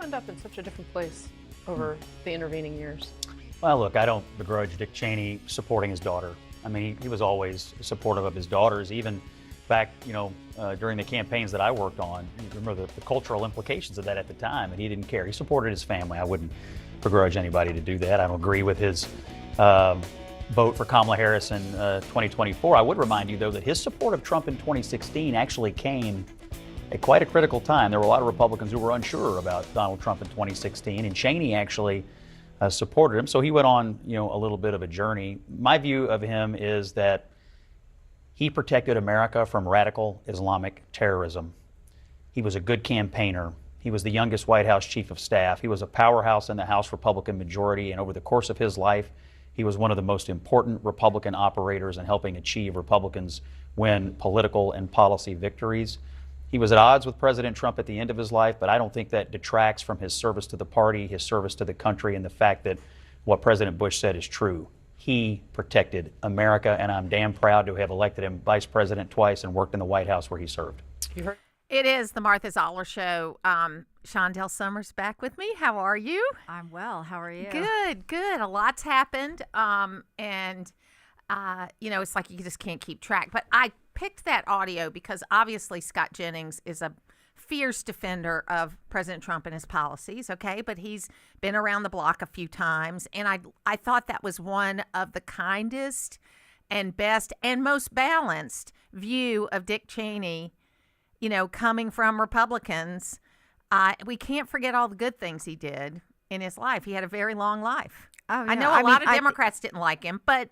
you end up in such a different place over the intervening years? Well, look, I don't begrudge Dick Cheney supporting his daughter. I mean, he was always supportive of his daughters, even back, during the campaigns that I worked on. You remember the cultural implications of that at the time, and he didn't care. He supported his family. I wouldn't begrudge anybody to do that. I don't agree with his vote for Kamala Harris in 2024. I would remind you, though, that his support of Trump in 2016 actually came at quite a critical time. There were a lot of Republicans who were unsure about Donald Trump in 2016, and Cheney actually supported him. So he went on, a little bit of a journey. My view of him is that he protected America from radical Islamic terrorism. He was a good campaigner. He was the youngest White House chief of staff. He was a powerhouse in the House Republican majority, and over the course of his life, he was one of the most important Republican operators in helping achieve Republicans win political and policy victories. He was at odds with President Trump at the end of his life, but I don't think that detracts from his service to the party, his service to the country, and the fact that what President Bush said is true. He protected America, and I'm damn proud to have elected him vice president twice and worked in the White House where he served. You heard? It is the Martha Zoller Show. Chandelle Summers back with me. How are you? I'm well. How are you? Good. A lot's happened. It's like you just can't keep track. But I picked that audio because obviously Scott Jennings is a fierce defender of President Trump and his policies, okay? But he's been around the block a few times. And I thought that was one of the kindest and best and most balanced view of Dick Cheney, coming from Republicans. We can't forget all the good things he did in his life. He had a very long life. Oh, yeah. I know a lot of Democrats didn't like him, but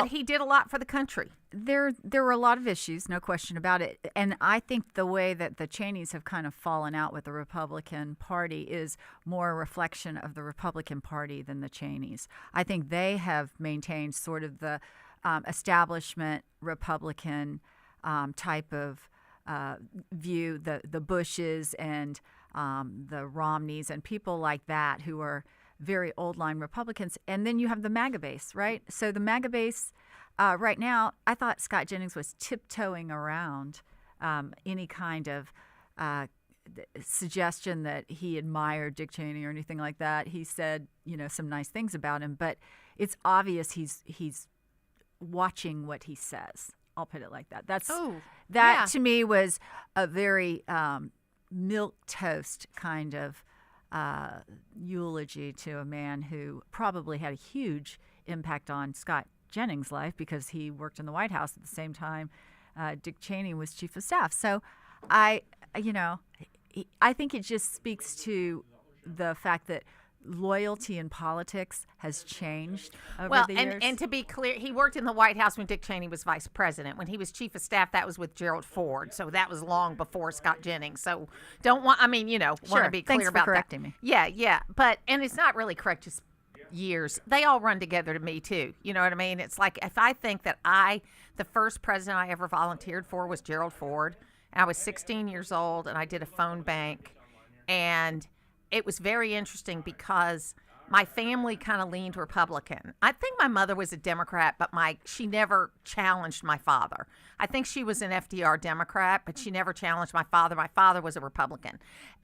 he did a lot for the country. There were a lot of issues, no question about it. And I think the way that the Cheneys have kind of fallen out with the Republican Party is more a reflection of the Republican Party than the Cheneys. I think they have maintained sort of the establishment Republican type of view, the Bushes and the Romneys and people like that who are very old line Republicans. And then you have the MAGA base, right? So the MAGA base right now, I thought Scott Jennings was tiptoeing around any kind of suggestion that he admired Dick Cheney or anything like that. He said, some nice things about him, but it's obvious he's watching what he says. I'll put it like that. To me was a very milquetoast kind of eulogy to a man who probably had a huge impact on Scott Jennings' life because he worked in the White House at the same time Dick Cheney was chief of staff. So I think it just speaks to the fact that loyalty in politics has changed over the years. And to be clear, he worked in the White House when Dick Cheney was vice president. When he was chief of staff, that was with Gerald Ford. So that was long before Scott Jennings. So want to be clear Thanks about for correcting me. Yeah. And it's not really correct, just years. They all run together to me too. You know what I mean? It's like if I think that the first president I ever volunteered for was Gerald Ford. And I was 16 years old and I did a phone bank, and it was very interesting because my family kind of leaned Republican. I think my mother was a Democrat, but she never challenged my father. I think she was an FDR Democrat, but she never challenged my father. My father was a Republican.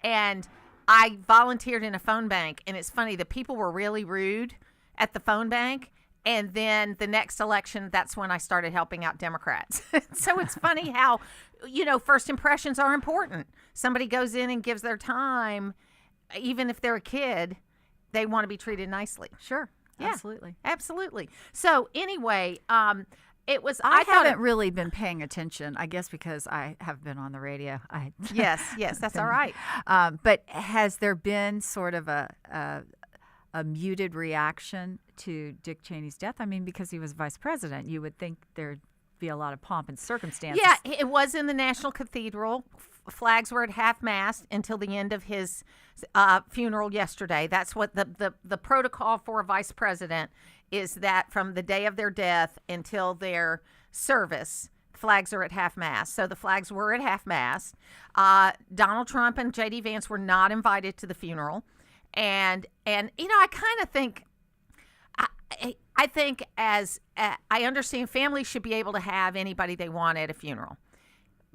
And I volunteered in a phone bank, and it's funny, the people were really rude at the phone bank. And then the next election, that's when I started helping out Democrats. So it's funny how, first impressions are important. Somebody goes in and gives their time. Even if they're a kid, they want to be treated nicely. Sure. Yeah, Absolutely. So anyway, it was. I haven't really been paying attention, I guess, because I have been on the radio. Yes, that's all right. But has there been sort of a muted reaction to Dick Cheney's death? I mean, because he was vice president, you would think there'd be a lot of pomp and circumstances. Yeah, it was in the National Cathedral. Flags were at half-mast until the end of his funeral yesterday. That's what the protocol for a vice president is, that from the day of their death until their service, flags are at half-mast. So the flags were at half-mast. Donald Trump and J.D. Vance were not invited to the funeral. And I kind of think, I think as I understand families should be able to have anybody they want at a funeral.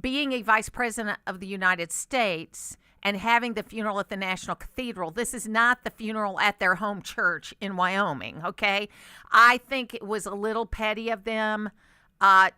Being a vice president of the United States and having the funeral at the National Cathedral. This is not the funeral at their home church in Wyoming, okay? I think it was a little petty of them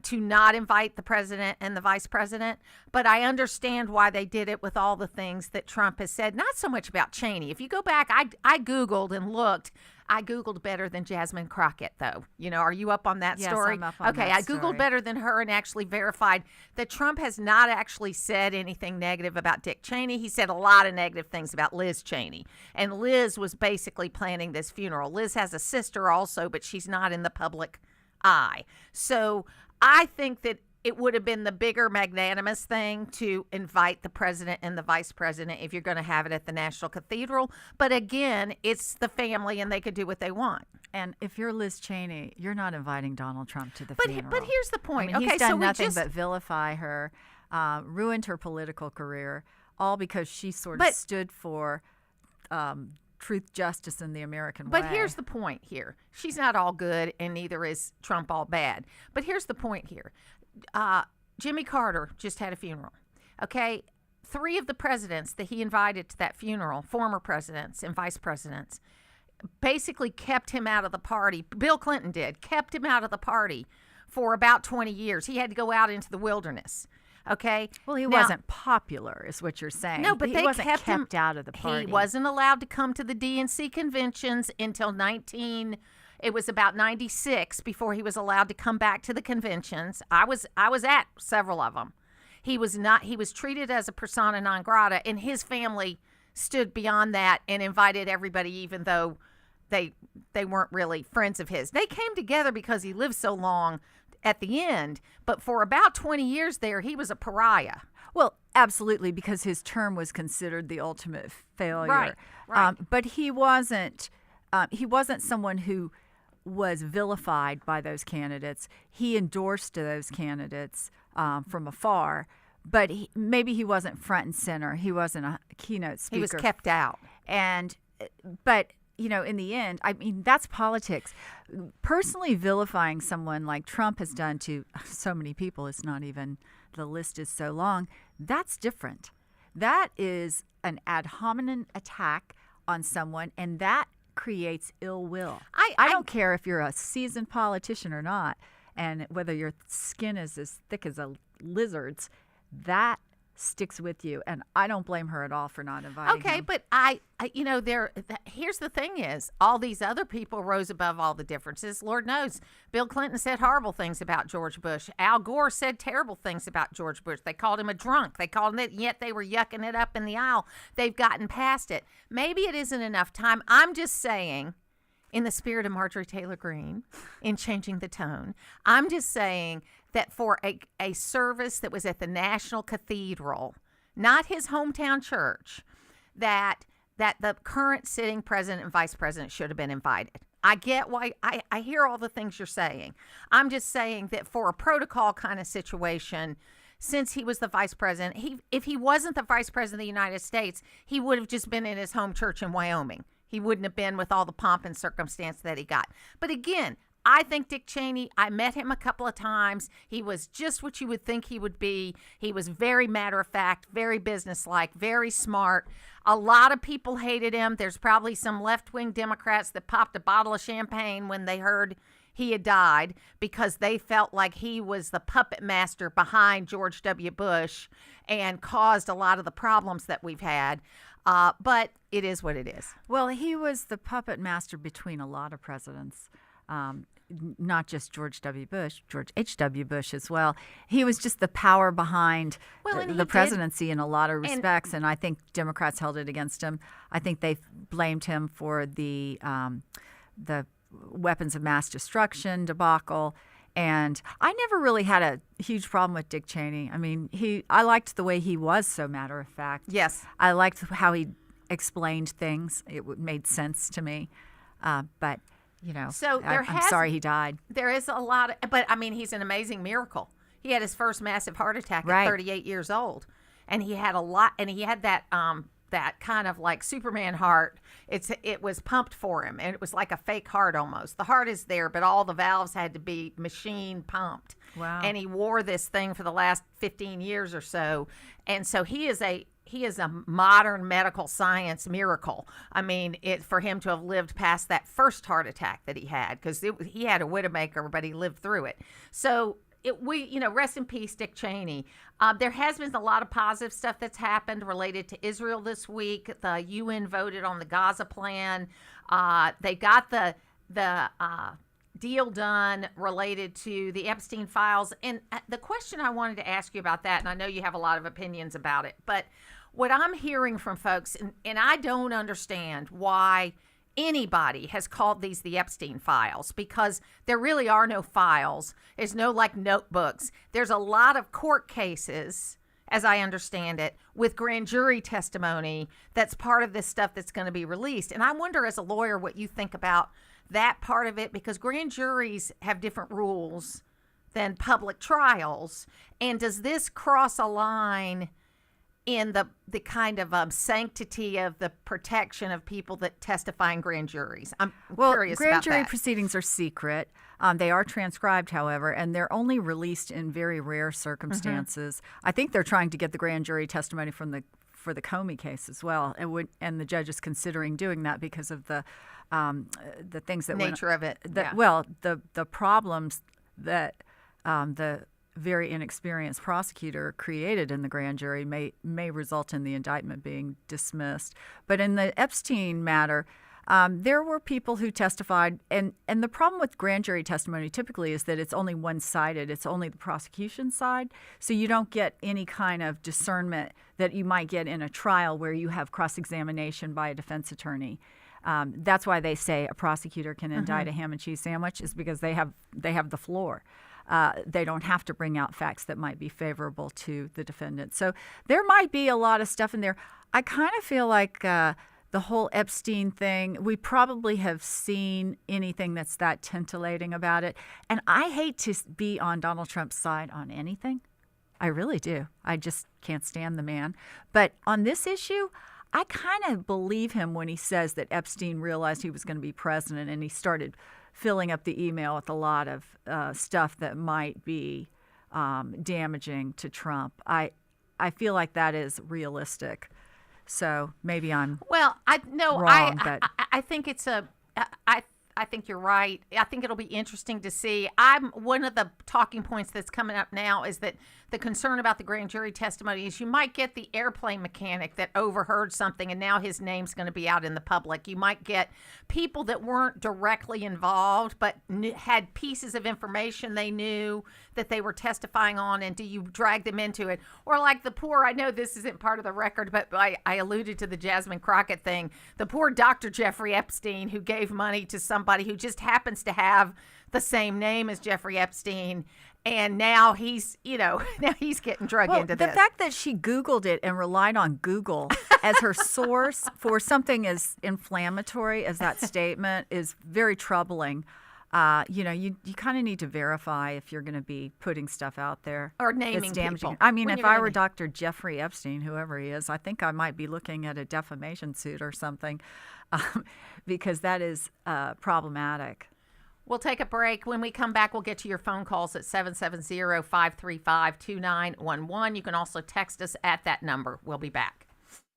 to not invite the president and the vice president, but I understand why they did it with all the things that Trump has said. Not so much about Cheney. If you go back, I Googled and looked. I Googled better than Jasmine Crockett, though. You know, are you up on that Yes, story? I'm up on okay, that I Googled story. better than her and actually verified that Trump has not actually said anything negative about Dick Cheney. He said a lot of negative things about Liz Cheney. And Liz was basically planning this funeral. Liz has a sister also, but she's not in the public eye. So I think that it would have been the bigger magnanimous thing to invite the president and the vice president if you're going to have it at the National Cathedral. But again, it's the family and they could do what they want. And if you're Liz Cheney, you're not inviting Donald Trump to the But funeral. but here's the point. I mean, okay, he's done so we nothing just but vilify her, ruined her political career, all because she sort of But- stood for truth, justice, and the American way. But here's the point here. She's not all good, and neither is Trump all bad. But here's the point here. Jimmy Carter just had a funeral. Okay? 3 of the presidents that he invited to that funeral, former presidents and vice presidents, basically kept him out of the party. Bill Clinton did, kept him out of the party for about 20 years. He had to go out into the wilderness. Okay? Well, he Now- wasn't popular, is what you're saying. No, but he they wasn't kept him out of the party. He wasn't allowed to come to the DNC conventions until it was about 96 before he was allowed to come back to the conventions. I was at several of them. He was treated as a persona non grata, and his family stood beyond that and invited everybody, even though they weren't really friends of his. They came together because he lived so long at the end, but for about 20 years there, he was a pariah. Well, absolutely, because his term was considered the ultimate failure. Right. But he wasn't someone who was vilified by those candidates. He endorsed those candidates from afar, but maybe he wasn't front and center. He wasn't a keynote speaker. He was kept out. But you know, in the end, I mean, that's politics. Personally vilifying someone like Trump has done to so many people, it's not even, the list is so long, that's different. That is an ad hominem attack on someone, and that creates ill will. I don't care if you're a seasoned politician or not, and whether your skin is as thick as a lizard's, that sticks with you, and I don't blame her at all for not inviting Okay, him. but here's the thing is, all these other people rose above all the differences. Lord knows, Bill Clinton said horrible things about George Bush. Al Gore said terrible things about George Bush. They called him a drunk. They called him it, yet they were yucking it up in the aisle. They've gotten past it. Maybe it isn't enough time. I'm just saying, in the spirit of Marjorie Taylor Greene, in changing the tone, I'm just saying that for a service that was at the National Cathedral, not his hometown church, that the current sitting president and vice president should have been invited. I get why, I hear all the things you're saying. I'm just saying that for a protocol kind of situation, since he was the vice president, if he wasn't the vice president of the United States, he would have just been in his home church in Wyoming. He wouldn't have been with all the pomp and circumstance that he got. But again, I think Dick Cheney, I met him a couple of times. He was just what you would think he would be. He was very matter of fact, very businesslike, very smart. A lot of people hated him. There's probably some left-wing Democrats that popped a bottle of champagne when they heard he had died because they felt like he was the puppet master behind George W. Bush and caused a lot of the problems that we've had. But it is what it is. Well, he was the puppet master between a lot of presidents. Not just George W. Bush, George H.W. Bush as well. He was just the power behind the presidency in a lot of respects, and I think Democrats held it against him. I think they blamed him for the weapons of mass destruction debacle. And I never really had a huge problem with Dick Cheney. I mean, I liked the way he was so matter of fact. Yes. I liked how he explained things. It made sense to me. But you know, so I'm sorry he died. There is a lot of, but I mean, he's an amazing miracle. He had his first massive heart attack at 38 years old, and he had that kind of like Superman heart. It was pumped for him, and it was like a fake heart almost. The heart is there, but all the valves had to be machine pumped. Wow. And he wore this thing for the last 15 years or so, and so he is a he is a modern medical science miracle. I mean, for him to have lived past that first heart attack that he had, because he had a widowmaker, but he lived through it. So rest in peace, Dick Cheney. There has been a lot of positive stuff that's happened related to Israel this week. The UN voted on the Gaza plan. They got the deal done related to the Epstein files. And the question I wanted to ask you about that, and I know you have a lot of opinions about it, but what I'm hearing from folks, and I don't understand why anybody has called these the Epstein files, because there really are no files. There's no notebooks. There's a lot of court cases, as I understand it, with grand jury testimony that's part of this stuff that's going to be released. And I wonder, as a lawyer, what you think about that part of it, because grand juries have different rules than public trials. And does this cross a line in the kind of sanctity of the protection of people that testify in grand juries? I'm curious about that. Grand jury proceedings are secret. They are transcribed, however, and they're only released in very rare circumstances. I think they're trying to get the grand jury testimony for the Comey case as well, and the judge is considering doing that because of the things that nature of it. Well, the problems that the very inexperienced prosecutor created in the grand jury may result in the indictment being dismissed. But in the Epstein matter, there were people who testified, and the problem with grand jury testimony typically is that it's only one-sided. It's only the prosecution side, so you don't get any kind of discernment that you might get in a trial where you have cross-examination by a defense attorney. That's why they say a prosecutor can indict a ham and cheese sandwich, is because they have the floor. They don't have to bring out facts that might be favorable to the defendant. So there might be a lot of stuff in there. I kind of feel like the whole Epstein thing, we probably have seen anything that's that titillating about it. And I hate to be on Donald Trump's side on anything. I really do. I just can't stand the man. But on this issue, I kind of believe him when he says that Epstein realized he was going to be president and he started filling up the email with a lot of stuff that might be damaging to Trump. I feel like that is realistic. So maybe I'm wrong. I think it's I think you're right. I think it'll be interesting to see. One of the talking points that's coming up now is that the concern about the grand jury testimony is you might get the airplane mechanic that overheard something and now his name's going to be out in the public. You might get people that weren't directly involved but had pieces of information they knew that they were testifying on, and do you drag them into it? Or like the poor, I know this isn't part of the record, but I alluded to the Jasmine Crockett thing, the poor Dr. Jeffrey Epstein who gave money to somebody who just happens to have the same name as Jeffrey Epstein, and now he's getting drug into this. The fact that she Googled it and relied on Google as her source for something as inflammatory as that statement is very troubling. You kind of need to verify if you're going to be putting stuff out there or naming people. I mean, if I were Dr. Jeffrey Epstein, whoever he is, I think I might be looking at a defamation suit or something, because that is problematic. We'll take a break. When we come back, we'll get to your phone calls at 770-535-2911. You can also text us at that number. We'll be back.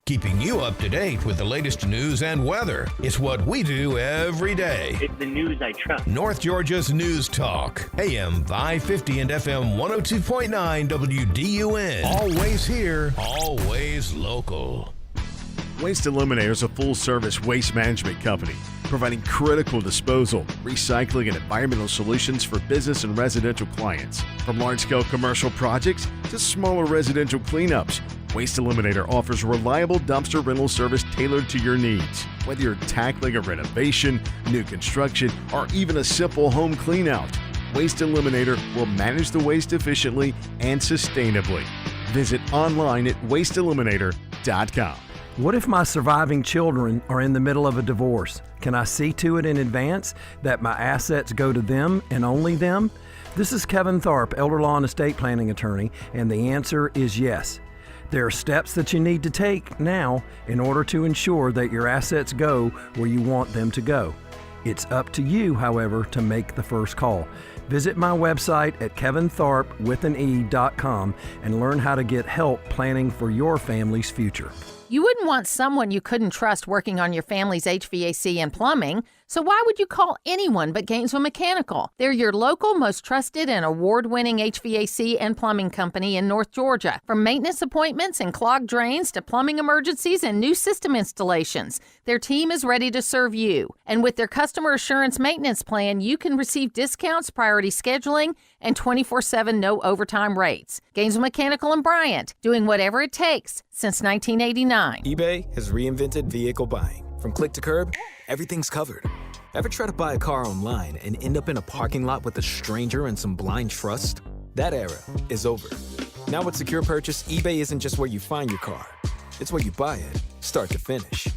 Keeping you up to date with the latest news and weather. It's what we do every day. It's the news I trust. North Georgia's News Talk. AM 550 and FM 102.9 WDUN. Always here, always local. Waste Eliminator is a full-service waste management company providing critical disposal, recycling, and environmental solutions for business and residential clients. From large-scale commercial projects to smaller residential cleanups, Waste Eliminator offers reliable dumpster rental service tailored to your needs. Whether you're tackling a renovation, new construction, or even a simple home cleanout, Waste Eliminator will manage the waste efficiently and sustainably. Visit online at wasteeliminator.com. What if my surviving children are in the middle of a divorce? Can I see to it in advance that my assets go to them and only them? This is Kevin Tharp, elder law and estate planning attorney, and the answer is yes. There are steps that you need to take now in order to ensure that your assets go where you want them to go. It's up to you, however, to make the first call. Visit my website at kevintharpe.com and learn how to get help planning for your family's future. You wouldn't want someone you couldn't trust working on your family's HVAC and plumbing, so why would you call anyone but Gainesville Mechanical? They're your local, most trusted and award-winning HVAC and plumbing company in North Georgia. From maintenance appointments and clogged drains to plumbing emergencies and new system installations, their team is ready to serve you. And with their customer assurance maintenance plan, you can receive discounts, priority scheduling, and 24/7 no overtime rates. Gainesville Mechanical and Bryant, doing whatever it takes since 1989. eBay has reinvented vehicle buying. From click to curb, everything's covered. Ever try to buy a car online and end up in a parking lot with a stranger and some blind trust? That era is over. Now with Secure Purchase, eBay isn't just where you find your car. It's where you buy it, start to finish.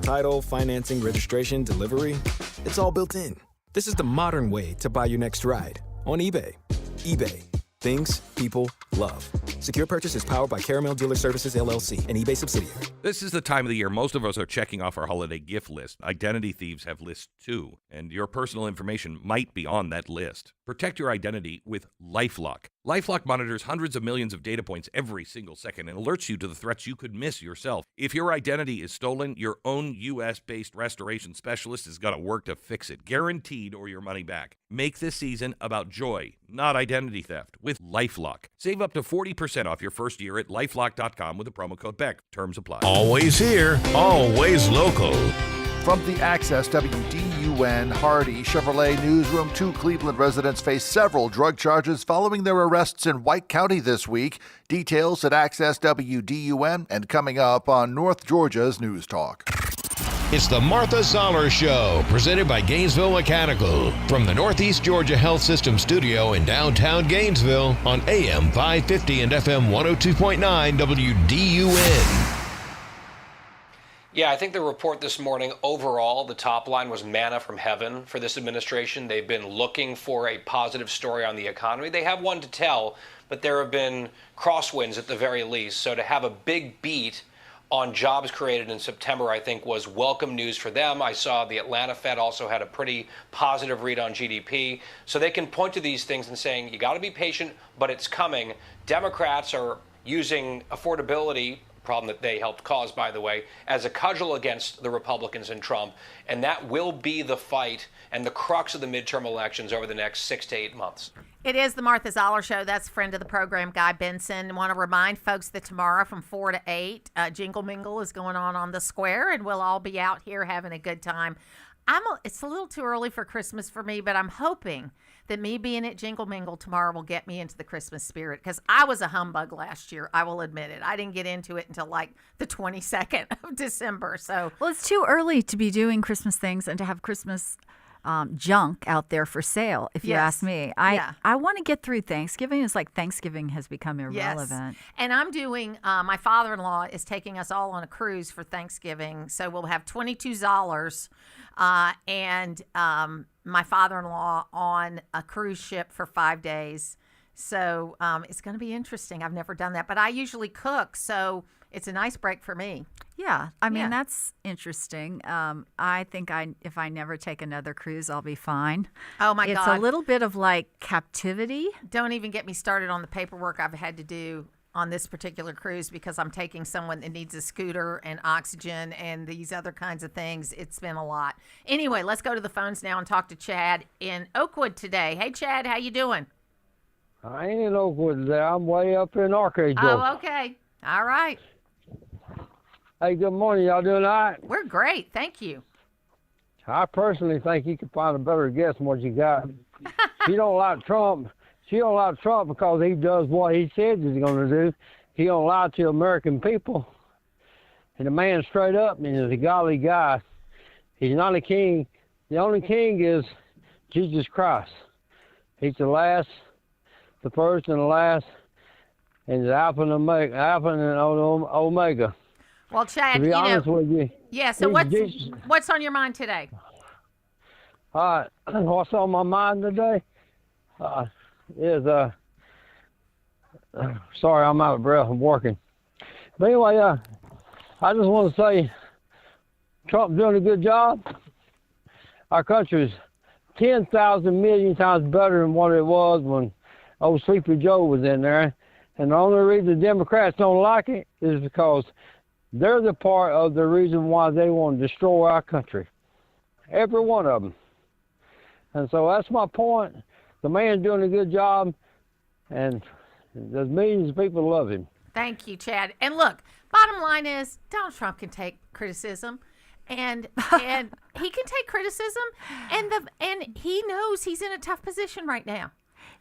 Title, financing, registration, delivery, it's all built in. This is the modern way to buy your next ride on eBay. eBay. Things people love. Secure Purchase is powered by Caramel Dealer Services, LLC, an eBay subsidiary. This is the time of the year most of us are checking off our holiday gift list. Identity thieves have lists too, and your personal information might be on that list. Protect your identity with LifeLock. LifeLock monitors hundreds of millions of data points every single second and alerts you to the threats you could miss yourself. If your identity is stolen, your own U.S.-based restoration specialist is going to work to fix it, guaranteed, or your money back. Make this season about joy, not identity theft, with LifeLock. Save up to 40% off your first year at LifeLock.com with the promo code BECK. Terms apply. Always here, always local. From the Access WDUN Hardy Chevrolet Newsroom, 2 Cleveland residents face several drug charges following their arrests in White County this week. Details at Access WDUN and coming up on North Georgia's News Talk. It's the Martha Zoller Show, presented by Gainesville Mechanical. From the Northeast Georgia Health System studio in downtown Gainesville on AM 550 and FM 102.9 WDUN. Yeah, I think the report this morning, overall, the top line was manna from heaven for this administration. They've been looking for a positive story on the economy. They have one to tell, but there have been crosswinds at the very least. So to have a big beat on jobs created in September, I think, was welcome news for them. I saw the Atlanta Fed also had a pretty positive read on GDP. So they can point to these things and saying, you got to be patient, but it's coming. Democrats are using affordability, problem that they helped cause, by the way, as a cudgel against the Republicans and Trump. And that will be the fight and the crux of the midterm elections over the next 6 to 8 months. It is the Martha Zoller Show. That's friend of the program, Guy Benson. I want to remind folks that tomorrow from 4 to 8, Jingle Mingle is going on the square, and we'll all be out here having a good time. It's a little too early for Christmas for me, but I'm hoping that me being at Jingle Mingle tomorrow will get me into the Christmas spirit, because I was a humbug last year. I will admit it. I didn't get into it until like the 22nd of December. So, well, it's too early to be doing Christmas things and to have Christmas junk out there for sale, if you ask me. I want to get through Thanksgiving. It's like Thanksgiving has become irrelevant. Yes. And I'm doing, my father-in-law is taking us all on a cruise for Thanksgiving. So we'll have 22 Zollers and my father-in-law on a cruise ship for 5 days. So it's going to be interesting. I've never done that, but I usually cook, so it's a nice break for me. Yeah, I mean, that's interesting. I think if I never take another cruise, I'll be fine. Oh, my God. It's a little bit of like captivity. Don't even get me started on the paperwork I've had to do on this particular cruise, because I'm taking someone that needs a scooter and oxygen and these other kinds of things. It's been a lot. Anyway, let's go to the phones now and talk to Chad in Oakwood today. Hey, Chad, how you doing? I ain't in Oakwood today. I'm way up in Arkansas. Oh, okay. All right. Hey, good morning. Y'all doing all right? We're great. Thank you. I personally think you can find a better guest than what you got. She don't like Trump. She don't like Trump because he does what he said he's going to do. He don't lie to American people. And the man straight up, and he's a godly guy. He's not a king. The only king is Jesus Christ. He's the last, the first and the last, and the Alpha and Omega. Well, Chad, to be honest with you, yeah. So what's on your mind today? What's on my mind today is sorry, I'm out of breath. I'm working. But anyway, I just want to say Trump's doing a good job. Our country's 10,000 million times better than what it was when old Sleepy Joe was in there. And the only reason the Democrats don't like it is because they're the part of the reason why they want to destroy our country. Every one of them. And so that's my point. The man's doing a good job, and there's millions of people who love him. Thank you, Chad. And look, bottom line is Donald Trump can take criticism, and he can take criticism, and he knows he's in a tough position right now.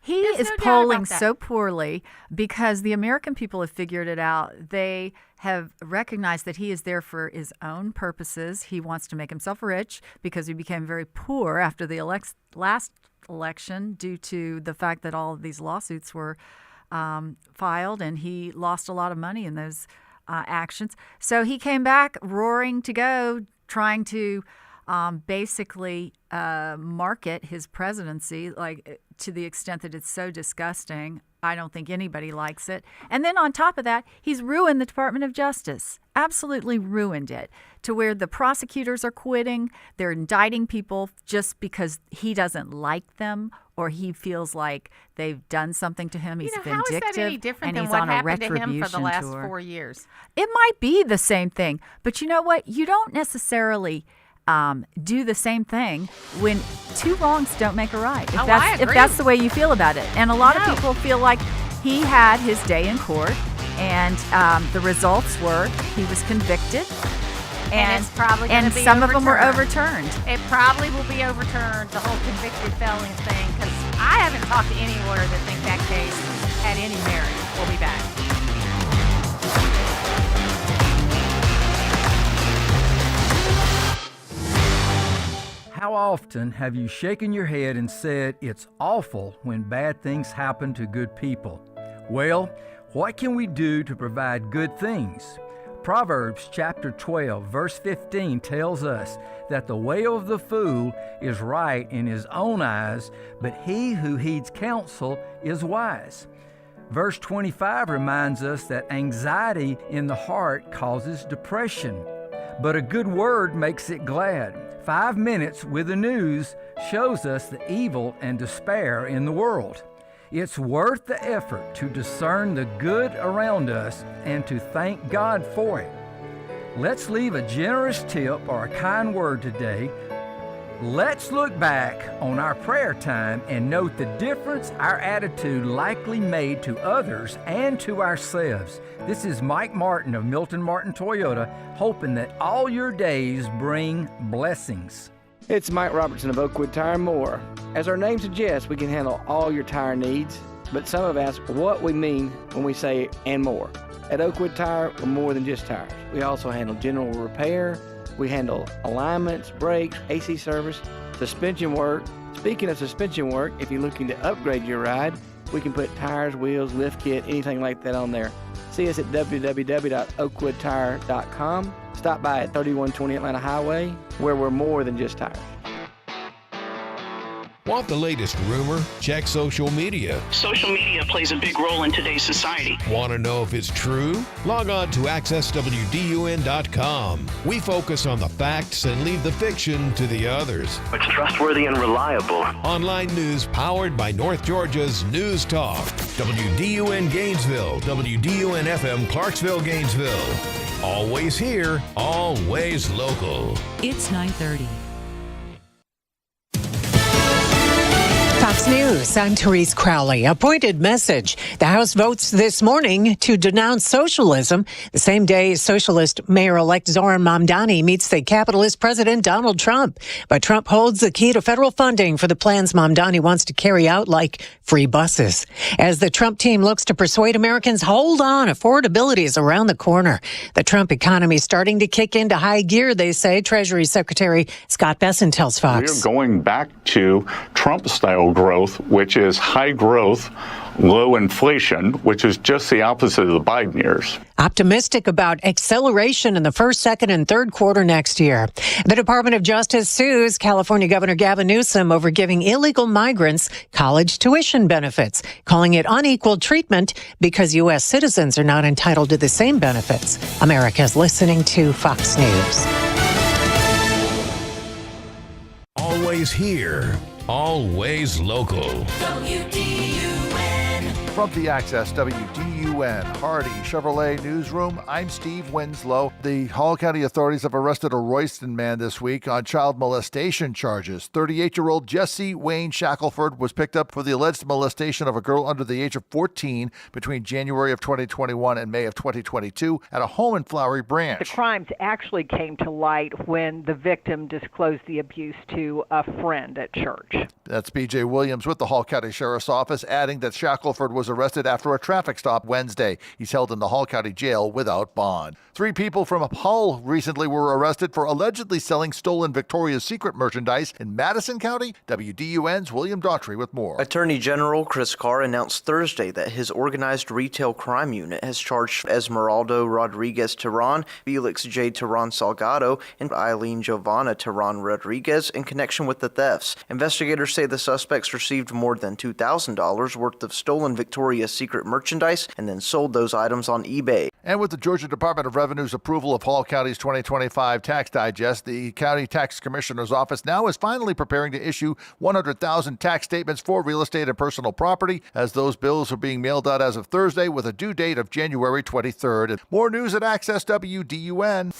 He There's is no doubt polling about that. so poorly because the American people have figured it out. They have recognized that he is there for his own purposes. He wants to make himself rich because he became very poor after the last election due to the fact that all of these lawsuits were filed, and he lost a lot of money in those actions. So he came back roaring to go, trying to basically market his presidency, like to the extent that it's so disgusting. I don't think anybody likes it. And then on top of that, he's ruined the Department of Justice, absolutely ruined it, to where the prosecutors are quitting. They're indicting people just because he doesn't like them or he feels like they've done something to him. He's How is vindictive, that any different and than he's what on a happened to him retribution for the last tour. 4 years? It might be the same thing, but you know what? You don't necessarily do the same thing when two wrongs don't make a right. If that's the way you feel about it. And a lot of people feel like he had his day in court, and the results were he was convicted, And it's probably going to be some of them were overturned. It probably will be overturned, the whole convicted felon thing, because I haven't talked to any lawyer that think that case had any merit. We'll be back. How often have you shaken your head and said it's awful when bad things happen to good people? Well, what can we do to provide good things? Proverbs chapter 12, verse 15 tells us that the way of the fool is right in his own eyes, but he who heeds counsel is wise. Verse 25 reminds us that anxiety in the heart causes depression, but a good word makes it glad. 5 minutes with the news shows us the evil and despair in the world. It's worth the effort to discern the good around us and to thank God for it. Let's leave a generous tip or a kind word today. Let's look back on our prayer time and note the difference our attitude likely made to others and to ourselves. This is Mike Martin of Milton Martin Toyota, hoping that all your days bring blessings. It's Mike Robertson of Oakwood Tire and More. As our name suggests, we can handle all your tire needs, but some have asked what we mean when we say and more. At Oakwood Tire, we're more than just tires. We also handle general repair. We handle alignments, brakes, AC service, suspension work. Speaking of suspension work, if you're looking to upgrade your ride, we can put tires, wheels, lift kit, anything like that on there. See us at www.oakwoodtire.com. Stop by at 3120 Atlanta Highway, where we're more than just tires. Want the latest rumor? Check social media. Social media plays a big role in today's society. Want to know if it's true? Log on to accesswdun.com. We focus on the facts and leave the fiction to the others. It's trustworthy and reliable. Online news powered by North Georgia's News Talk. WDUN Gainesville, WDUN FM Clarksville, Gainesville. Always here, always local. It's 9:30. Fox News, I'm Therese Crowley. Appointed message. The House votes this morning to denounce socialism. The same day, socialist Mayor-elect Zoran Mamdani meets the capitalist President Donald Trump. But Trump holds the key to federal funding for the plans Mamdani wants to carry out, like free buses. As the Trump team looks to persuade Americans, hold on, affordability is around the corner. The Trump economy is starting to kick into high gear, they say. Treasury Secretary Scott Bessent tells Fox. We're going back to Trump-style growth, which is high growth, low inflation, which is just the opposite of the Biden years. Optimistic about acceleration in the first, second, and third quarter next year. The Department of Justice sues California Governor Gavin Newsom over giving illegal migrants college tuition benefits, calling it unequal treatment because U.S. citizens are not entitled to the same benefits. America's listening to Fox News. Always here, always local. From the Access WDUN Hardy Chevrolet Newsroom, I'm Steve Winslow. The Hall County authorities have arrested a Royston man this week on child molestation charges. 38-year-old Jesse Wayne Shackelford was picked up for the alleged molestation of a girl under the age of 14 between January of 2021 and May of 2022 at a home in Flowery Branch. The crimes actually came to light when the victim disclosed the abuse to a friend at church. That's B.J. Williams with the Hall County Sheriff's Office, adding that Shackelford was arrested after a traffic stop Wednesday. He's held in the Hall County Jail without bond. 3 people from Hull recently were arrested for allegedly selling stolen Victoria's Secret merchandise in Madison County. WDUN's William Daughtry with more. Attorney General Chris Carr announced Thursday that his organized retail crime unit has charged Esmeraldo Rodriguez Terran, Felix J. Terran Salgado, and Eileen Giovanna Terran Rodriguez in connection with the thefts. Investigators say the suspects received more than $2,000 worth of stolen Victoria's Secret merchandise and then sold those items on eBay. And with the Georgia Department of Revenue's approval of Hall County's 2025 tax digest, the County Tax Commissioner's Office now is finally preparing to issue 100,000 tax statements for real estate and personal property, as those bills are being mailed out as of Thursday with a due date of January 23rd. And more news at Access WDUN.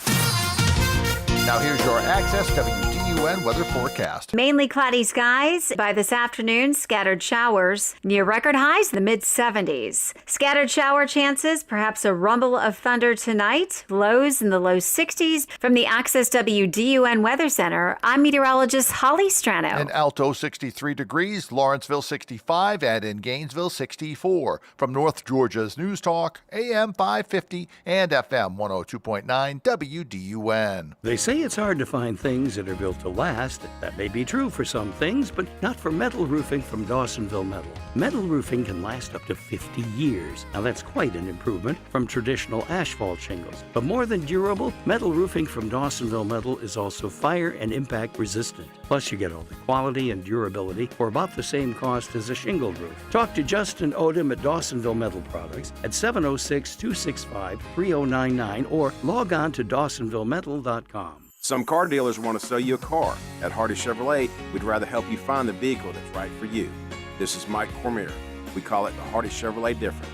Now here's your Access WDUN weather forecast. Mainly cloudy skies. By this afternoon, scattered showers. Near record highs in the mid-70s. Scattered shower chances, perhaps a rumble of thunder tonight. Lows in the low 60s. From the Access WDUN Weather Center, I'm meteorologist Holly Strano. In Alto, 63 degrees. Lawrenceville, 65. And in Gainesville, 64. From North Georgia's News Talk, AM 550 and FM 102.9 WDUN. They say it's hard to find things that are built to last. That may be true for some things, but not for metal roofing from Dawsonville Metal. Metal roofing can last up to 50 years. Now that's quite an improvement from traditional asphalt shingles. But more than durable, metal roofing from Dawsonville Metal is also fire and impact resistant. Plus you get all the quality and durability for about the same cost as a shingled roof. Talk to Justin Odom at Dawsonville Metal Products at 706-265-3099 or log on to dawsonvillemetal.com. Some car dealers want to sell you a car. At Hardy Chevrolet, we'd rather help you find the vehicle that's right for you. This is Mike Cormier. We call it the Hardy Chevrolet difference.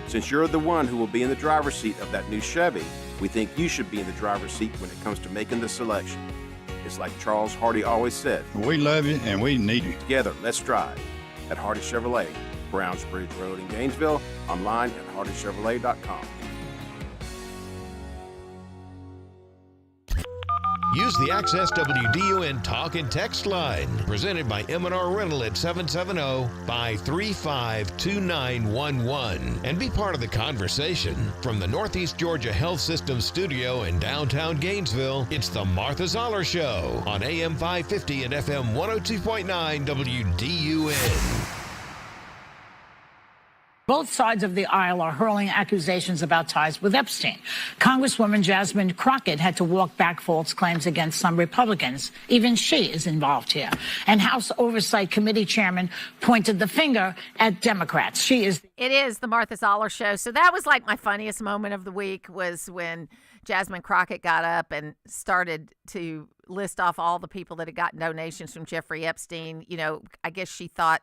Since you're the one who will be in the driver's seat of that new Chevy, we think you should be in the driver's seat when it comes to making the selection. It's like Charles Hardy always said. We love you and we need you. Together, let's drive. At Hardy Chevrolet, Browns Bridge Road in Gainesville, online at hardychevrolet.com. Use the Access WDUN Talk and Text line, presented by M&R Rental at 770-535-2911, and be part of the conversation. From the Northeast Georgia Health System studio in downtown Gainesville, it's the Martha Zoller Show on AM 550 and FM 102.9 WDUN. Both sides of the aisle are hurling accusations about ties with Epstein. Congresswoman Jasmine Crockett had to walk back false claims against some Republicans. Even she is involved here. And House Oversight Committee Chairman pointed the finger at Democrats. It is the Martha Zoller Show. So that was like my funniest moment of the week, was when Jasmine Crockett got up and started to list off all the people that had gotten donations from Jeffrey Epstein. You know, I guess she thought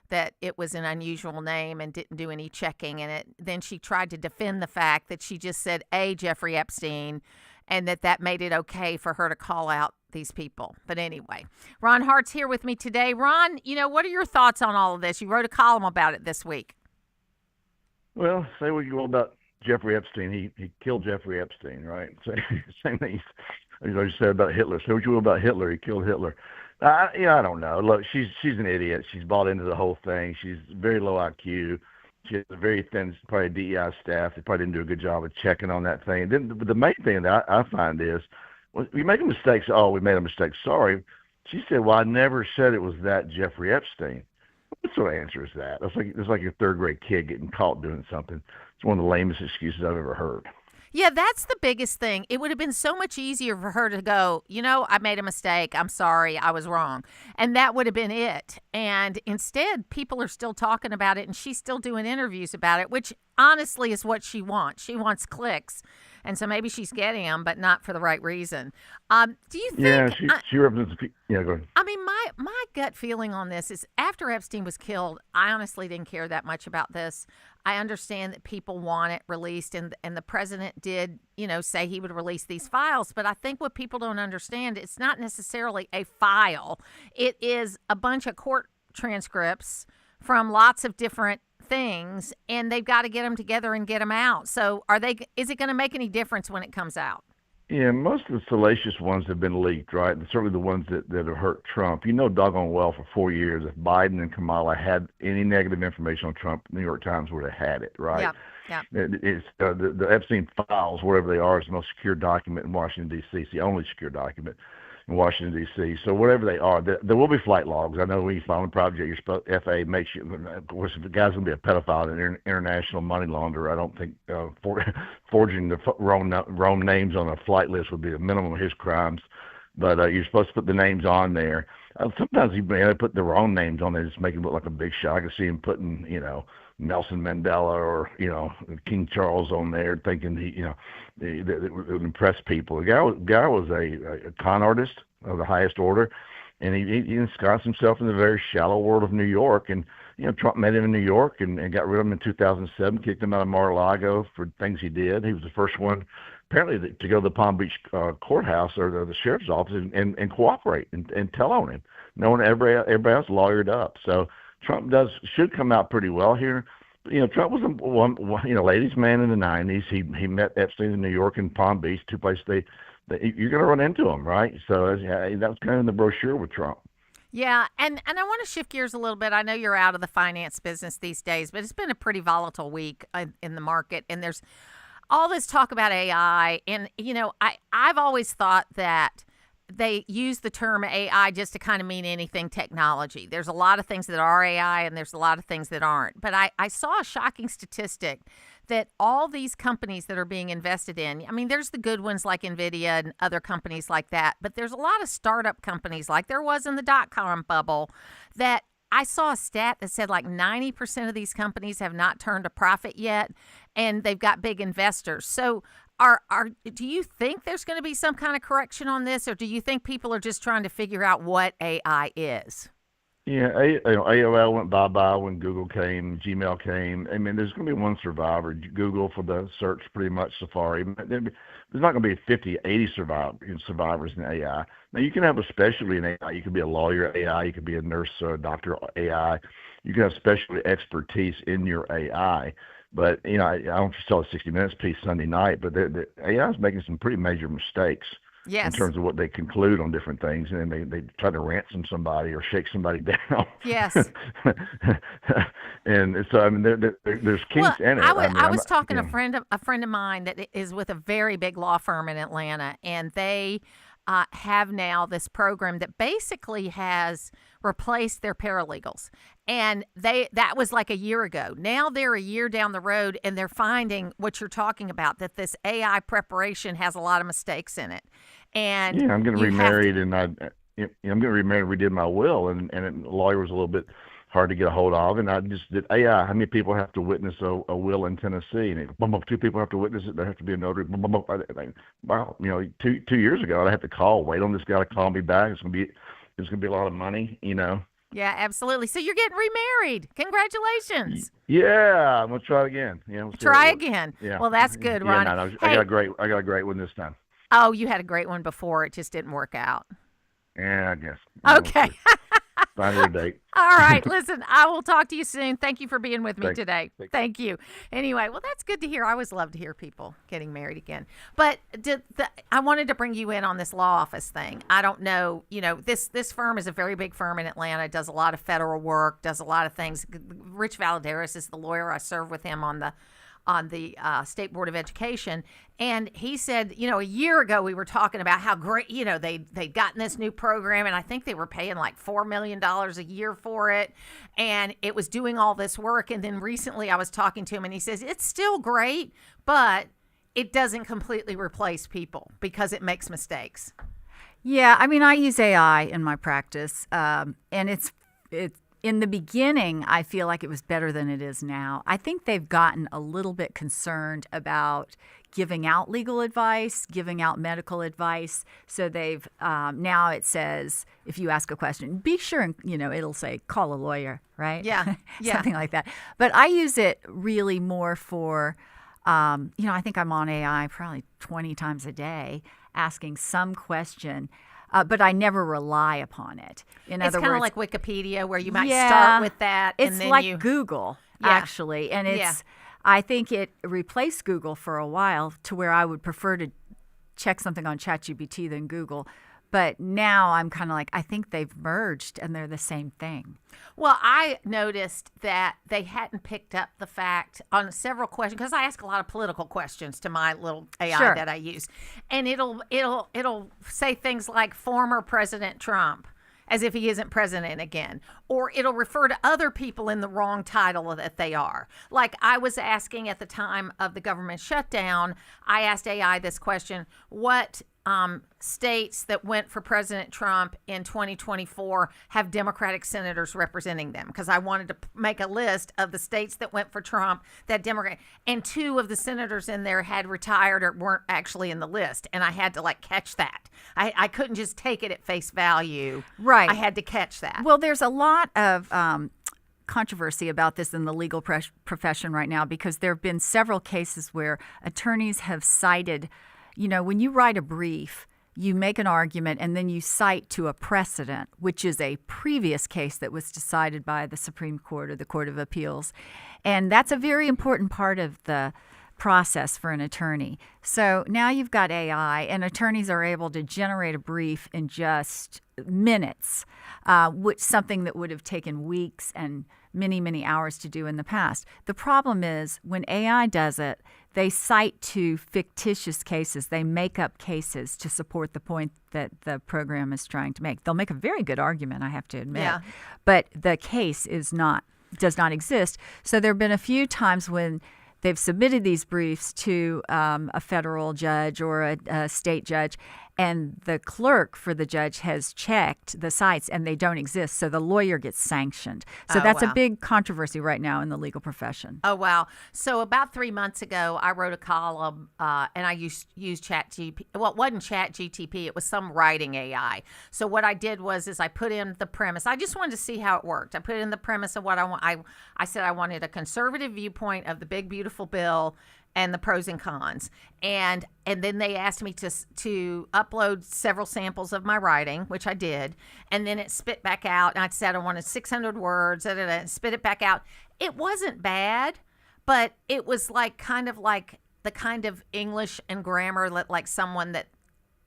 that it was an unusual name and didn't do any checking in it. Then she tried to defend the fact that she just said Jeffrey Epstein, and that made it okay for her to call out these people. But anyway, Ron Hart's here with me today. Ron, what are your thoughts on all of this? You wrote a column about it this week. Well, say what you will about Jeffrey Epstein. He killed Jeffrey Epstein, right? Same thing you said about Hitler. Say what you will about Hitler. He killed Hitler. I don't know. Look, she's an idiot. She's bought into the whole thing. She's very low IQ. She has a very thin, probably DEI staff. They probably didn't do a good job of checking on that thing. And then the main thing that I find is, when we make a mistake, we made a mistake. Sorry. She said, well, I never said it was that Jeffrey Epstein. What sort of answer is that? It's like your third grade kid getting caught doing something. It's one of the lamest excuses I've ever heard. Yeah, that's the biggest thing. It would have been so much easier for her to go, I made a mistake. I'm sorry. I was wrong. And that would have been it. And instead, people are still talking about it, and she's still doing interviews about it, which honestly is what she wants. She wants clicks. And so maybe she's getting them, but not for the right reason. Do you think? Yeah, she represents. Yeah, go ahead. I mean, my gut feeling on this is after Epstein was killed, I honestly didn't care that much about this. I understand that people want it released, and the president did, say he would release these files. But I think what people don't understand, it's not necessarily a file. It is a bunch of court transcripts from lots of different things, and they've got to get them together and get them out. So is it going to make any difference when it comes out? Yeah, most of the salacious ones have been leaked, right? And certainly the ones that have hurt Trump. Doggone well for 4 years, if Biden and Kamala had any negative information on Trump, New York Times would have had it, right? Yeah. It's the Epstein files, wherever they are, is the most secure document in Washington, D.C. It's the only secure document in Washington, D.C. So whatever they are, there will be flight logs. I know when you file a project, you're supposed FAA makes you. Of course, if the guy's going to be a pedophile and an international money launderer, I don't think forging the wrong names on a flight list would be the minimum of his crimes. But you're supposed to put the names on there. Sometimes they put the wrong names on there, just make him look like a big shot. I can see him putting, Nelson Mandela or King Charles on there, thinking that would impress people. The guy was a con artist of the highest order, and he ensconced himself in the very shallow world of New York. And Trump met him in New York and got rid of him in 2007, kicked him out of Mar-a-Lago for things he did. He was the first one, apparently, to go to the Palm Beach courthouse or the sheriff's office and cooperate and tell on him, knowing everybody else lawyered up. So Trump should come out pretty well here. Trump was one ladies' man in the 90s. He met Epstein in New York and Palm Beach, two places you're going to run into him, right? So that was kind of in the brochure with Trump. Yeah, and I want to shift gears a little bit. I know you're out of the finance business these days, but it's been a pretty volatile week in the market, and there's all this talk about AI. And, I've always thought that they use the term AI just to kind of mean anything technology. There's a lot of things that are AI and there's a lot of things that aren't. But I saw a shocking statistic that all these companies that are being invested in, there's the good ones like NVIDIA and other companies like that, but there's a lot of startup companies like there was in the dot-com bubble that I saw a stat that said like 90% of these companies have not turned a profit yet, and they've got big investors. So do you think there's going to be some kind of correction on this, or do you think people are just trying to figure out what AI is? Yeah, AOL went bye-bye when Google came, Gmail came. There's going to be one survivor, Google for the search, pretty much Safari. There's not going to be 50, 80 survivors in AI. Now, you can have a specialty in AI. You could be a lawyer AI. You could be a nurse, doctor AI. You can have specialty expertise in your AI. But, I don't know if you saw the 60 Minutes piece Sunday night, but the AI is making some pretty major mistakes. Yes. In terms of what they conclude on different things, and then they try to ransom somebody or shake somebody down. Yes. And so there's kinks in it. I was talking to a friend of mine that is with a very big law firm in Atlanta, and they have now this program that basically has replaced their paralegals. And that was like a year ago. Now they're a year down the road, and they're finding what you're talking about, that this AI preparation has a lot of mistakes in it. And I'm getting remarried, and I'm getting remarried. Redid my will, and the lawyer was a little bit hard to get a hold of, and I just did AI. How many people have to witness a will in Tennessee? And two people have to witness it. There have to be a notary. Wow, 2 years ago, I had to wait on this guy to call me back. It's gonna be a lot of money, Yeah, absolutely. So you're getting remarried. Congratulations. Yeah, I'm gonna try it again. Yeah, we'll try again. Yeah. Well, that's good, Ron. Yeah, I got a great one this time. Oh, you had a great one before. It just didn't work out. Yeah, I guess. Okay. Find her a date. All right. Listen, I will talk to you soon. Thank you for being with me today. Thank you. Anyway, well, that's good to hear. I always love to hear people getting married again. But I wanted to bring you in on this law office thing. I don't know. This firm is a very big firm in Atlanta. Does a lot of federal work. Does a lot of things. Rich Valadares is the lawyer. I serve with him on the State Board of Education. And he said, a year ago we were talking about how great, they'd gotten this new program, and I think they were paying like $4 million a year for it. And it was doing all this work. And then recently I was talking to him, and he says, it's still great, but it doesn't completely replace people because it makes mistakes. Yeah, I use AI in my practice, and In the beginning, I feel like it was better than it is now. I think they've gotten a little bit concerned about giving out legal advice, giving out medical advice. So they've now it says, if you ask a question, be sure and, it'll say, call a lawyer, right? Yeah. Something like that. But I use it really more for, I think I'm on AI probably 20 times a day asking some question. But I never rely upon it. In it's other kind of words, like Wikipedia, where you might start with that, it's and then like Google, actually, and it's. Yeah. I think it replaced Google for a while, to where I would prefer to check something on ChatGPT than Google. But now I'm kind of like, I think they've merged and they're the same thing. Well, I noticed that they hadn't picked up the fact on several questions, because I ask a lot of political questions to my little AI that I use, and it'll say things like former President Trump, as if he isn't president again, or it'll refer to other people in the wrong title that they are. Like I was asking at the time of the government shutdown, I asked AI this question: what states that went for President Trump in 2024 have Democratic senators representing them? Because I wanted to make a list of the states that went for Trump that Democrat, and 2 of the senators in there had retired or weren't actually in the list, and I had to catch that. I couldn't just take it at face value. Right. I had to catch that. Well, there's a lot of controversy about this in the legal profession right now, because there have been several cases where attorneys have cited, when you write a brief, you make an argument and then you cite to a precedent, which is a previous case that was decided by the Supreme Court or the Court of Appeals. And that's a very important part of the process for an attorney. So now you've got AI, and attorneys are able to generate a brief in just minutes, which something that would have taken weeks and many, many hours to do in the past. The problem is when AI does it, they cite to fictitious cases. They make up cases to support the point that the program is trying to make. They'll make a very good argument, I have to admit, but the case does not exist. So there have been a few times when they've submitted these briefs to a federal judge or a state judge, and the clerk for the judge has checked the sites and they don't exist, so the lawyer gets sanctioned. So that's a big controversy right now in the legal profession. Oh, wow. So about 3 months ago, I wrote a column, and I used ChatGPT. Well, it wasn't ChatGPT. It was some writing AI. So what I did was I put in the premise. I just wanted to see how it worked. I put in the premise of what I want. I said I wanted a conservative viewpoint of the big, beautiful bill and the pros and cons. And then they asked me to upload several samples of my writing, which I did. And then it spit back out. And I said I wanted 600 words, spit it back out. It wasn't bad, but it was kind of like the kind of English and grammar that someone that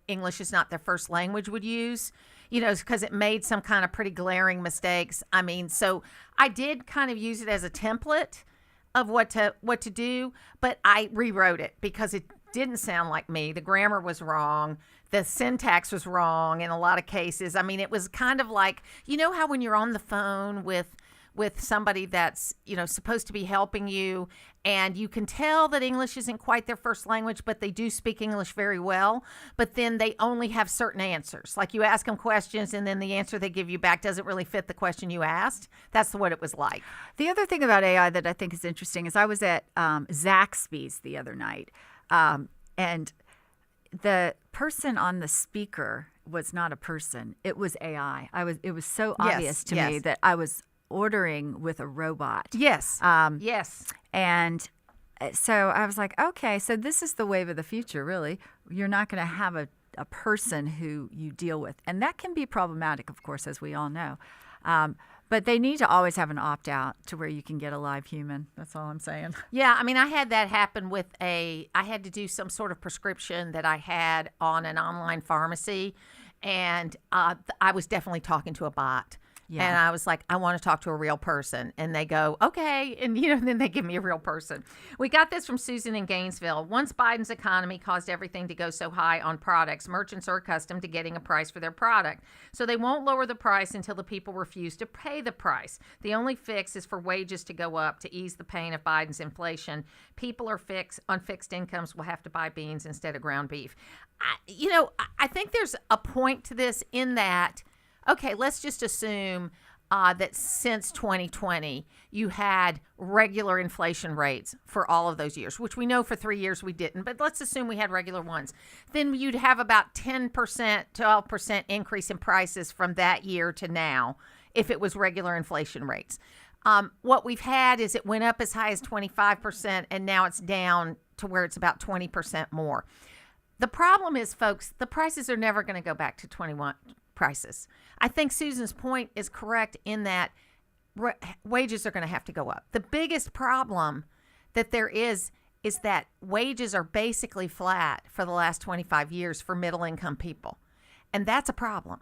English is not their first language would use, because it made some kind of pretty glaring mistakes. I mean, so I did kind of use it as a template of what to do, but I rewrote it because it didn't sound like me. The grammar was wrong. The syntax was wrong in a lot of cases. I mean, it was kind of like, how when you're on the phone with somebody that's, supposed to be helping you, and you can tell that English isn't quite their first language, but they do speak English very well, but then they only have certain answers. Like you ask them questions and then the answer they give you back doesn't really fit the question you asked. That's what it was like. The other thing about AI that I think is interesting is I was at Zaxby's the other night, and the person on the speaker was not a person. It was AI. It was so obvious to me that I was ordering with a robot. Yes. Yes. And so I was like, okay, so this is the wave of the future, really. You're not going to have a person who you deal with. And that can be problematic, of course, as we all know. But they need to always have an opt-out to where you can get a live human. That's all I'm saying. Yeah, I mean, I had that happen with I had to do some sort of prescription that I had on an online pharmacy, and I was definitely talking to a bot. Yeah. And I was like, I want to talk to a real person. And they go, okay. And, then they give me a real person. We got this from Susan in Gainesville. Once Biden's economy caused everything to go so high on products, merchants are accustomed to getting a price for their product. So they won't lower the price until the people refuse to pay the price. The only fix is for wages to go up to ease the pain of Biden's inflation. People on fixed incomes will have to buy beans instead of ground beef. I think there's a point to this in that, okay, let's just assume that since 2020, you had regular inflation rates for all of those years, which we know for 3 years we didn't, but let's assume we had regular ones. Then you'd have about 10%, 12% increase in prices from that year to now if it was regular inflation rates. What we've had is it went up as high as 25%, and now it's down to where it's about 20% more. The problem is, folks, the prices are never going to go back to 21 prices. I think Susan's point is correct in that wages are going to have to go up. The biggest problem that there is that wages are basically flat for the last 25 years for middle income people. And that's a problem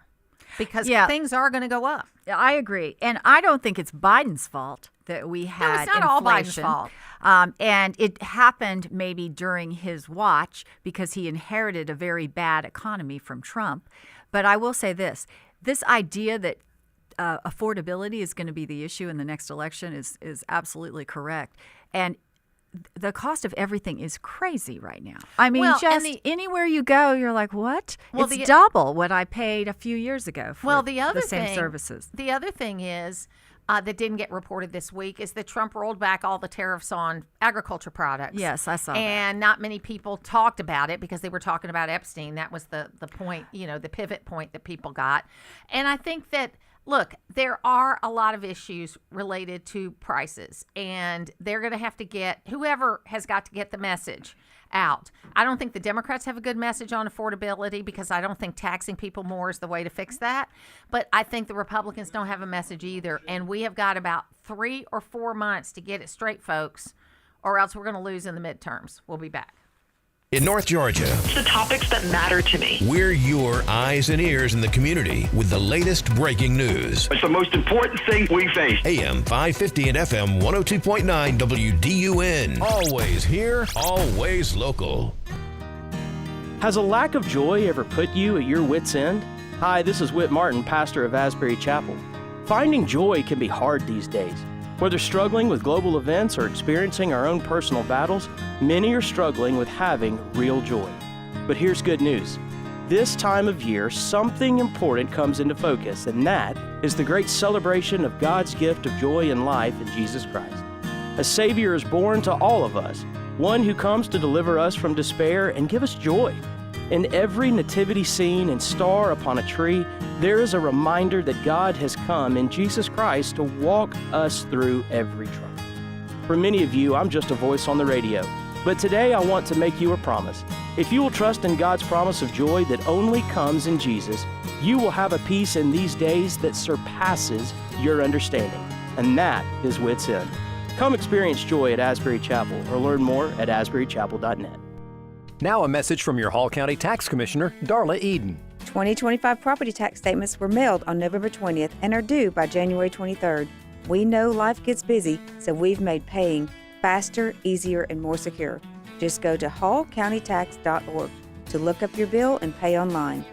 because things are going to go up. I agree. And I don't think it's Biden's fault that we had No, it's not inflation. all Biden's fault. And it happened maybe during his watch because he inherited a very bad economy from Trump. But I will say this idea that affordability is going to be the issue in the next election is absolutely correct. And the cost of everything is crazy right now. I mean, anywhere you go, you're like, what? Well, it's double what I paid a few years ago for the same services. The other thing is that didn't get reported this week is that Trump rolled back all the tariffs on agriculture products. Yes, I saw that. And not many people talked about it because they were talking about Epstein. That was the point, the pivot point that people got. And I think that, look, there are a lot of issues related to prices, and they're going to have to whoever has got to get the message out. I don't think the Democrats have a good message on affordability because I don't think taxing people more is the way to fix that. But I think the Republicans don't have a message either, and we have got about 3 or 4 months to get it straight, folks, or else we're going to lose in the midterms. We'll be back. In North Georgia, it's the topics that matter to me. We're your eyes and ears in the community with the latest breaking news. It's the most important thing we face. AM 550 and FM 102.9 WDUN. Always here, always local. Has a lack of joy ever put you at your wit's end? Hi, this is Whit Martin, pastor of Asbury Chapel. Finding joy can be hard these days. Whether struggling with global events or experiencing our own personal battles, many are struggling with having real joy. But here's good news. This time of year, something important comes into focus, and that is the great celebration of God's gift of joy and life in Jesus Christ. A Savior is born to all of us, one who comes to deliver us from despair and give us joy. In every nativity scene and star upon a tree, there is a reminder that God has come in Jesus Christ to walk us through every trouble. For many of you, I'm just a voice on the radio. But today I want to make you a promise. If you will trust in God's promise of joy that only comes in Jesus, you will have a peace in these days that surpasses your understanding. And that is wit's end. Come experience joy at Asbury Chapel or learn more at asburychapel.net. Now a message from your Hall County Tax Commissioner, Darla Eden. 2025 property tax statements were mailed on November 20th and are due by January 23rd. We know life gets busy, so we've made paying faster, easier, and more secure. Just go to hallcountytax.org to look up your bill and pay online.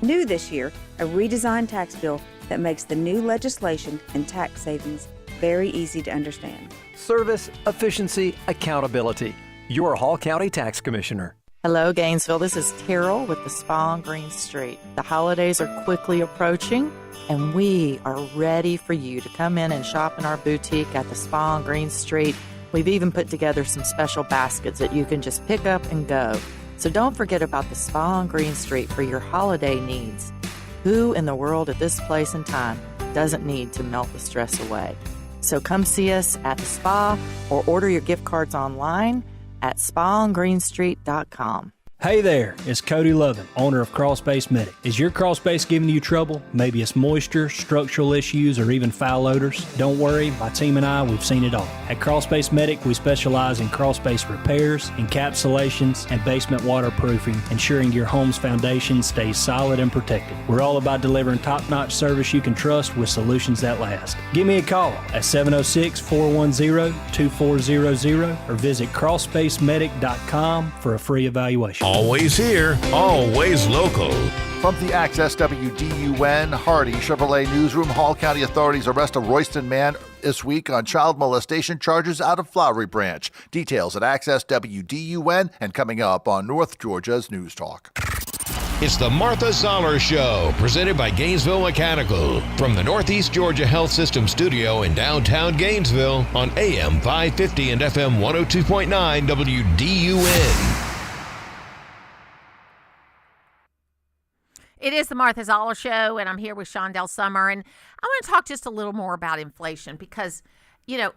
New this year, a redesigned tax bill that makes the new legislation and tax savings very easy to understand. Service, efficiency, accountability. Your Hall County Tax Commissioner. Hello, Gainesville. This is Carol with the Spa on Green Street. The holidays are quickly approaching, and we are ready for you to come in and shop in our boutique at the Spa on Green Street. We've even put together some special baskets that you can just pick up and go. So don't forget about the Spa on Green Street for your holiday needs. Who in the world at this place and time doesn't need to melt the stress away? So come see us at the spa or order your gift cards online at spaongreenstreet.com. Hey there, it's Cody Lovin, owner of Crawlspace Medic. Is your crawlspace giving you trouble? Maybe it's moisture, structural issues, or even foul odors? Don't worry, my team and I, we've seen it all. At Crawlspace Medic, we specialize in crawlspace repairs, encapsulations, and basement waterproofing, ensuring your home's foundation stays solid and protected. We're all about delivering top-notch service you can trust with solutions that last. Give me a call at 706-410-2400 or visit crawlspacemedic.com for a free evaluation. Always here, always local. From the Access WDUN Hardy Chevrolet Newsroom, Hall County authorities arrest a Royston man this week on child molestation charges out of Flowery Branch. Details at Access WDUN and coming up on North Georgia's News Talk. It's the Martha Zoller Show, presented by Gainesville Mechanical, from the Northeast Georgia Health System studio in downtown Gainesville on AM 550 and FM 102.9 WDUN. It is the Martha Zoller Show, and I'm here with Chandelle Summer, and I want to talk just a little more about inflation because, you know,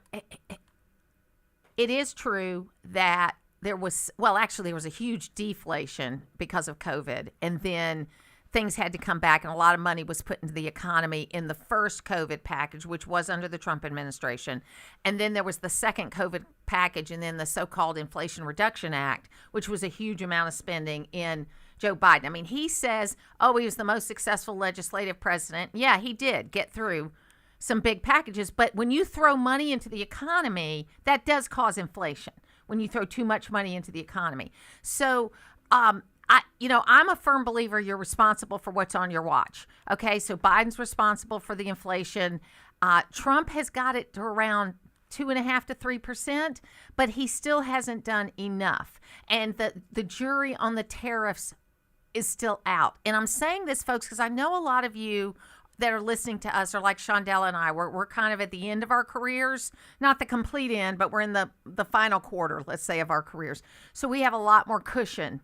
it is true that there was a huge deflation because of COVID, and then things had to come back, and a lot of money was put into the economy in the first COVID package, which was under the Trump administration. And then there was the second COVID package, and then the so-called Inflation Reduction Act, which was a huge amount of spending in Joe Biden. I mean, he says, he was the most successful legislative president. Yeah, he did get through some big packages, but when you throw money into the economy, that does cause inflation when you throw too much money into the economy. So, I'm a firm believer you're responsible for what's on your watch. Okay, so Biden's responsible for the inflation. Trump has got it to around 2.5% to 3%, but he still hasn't done enough. And the jury on the tariffs is still out. And I'm saying this, folks, because I know a lot of you that are listening to us are like Chandelle and I. We're kind of at the end of our careers, not the complete end, but we're in the final quarter, let's say, of our careers. So we have a lot more cushion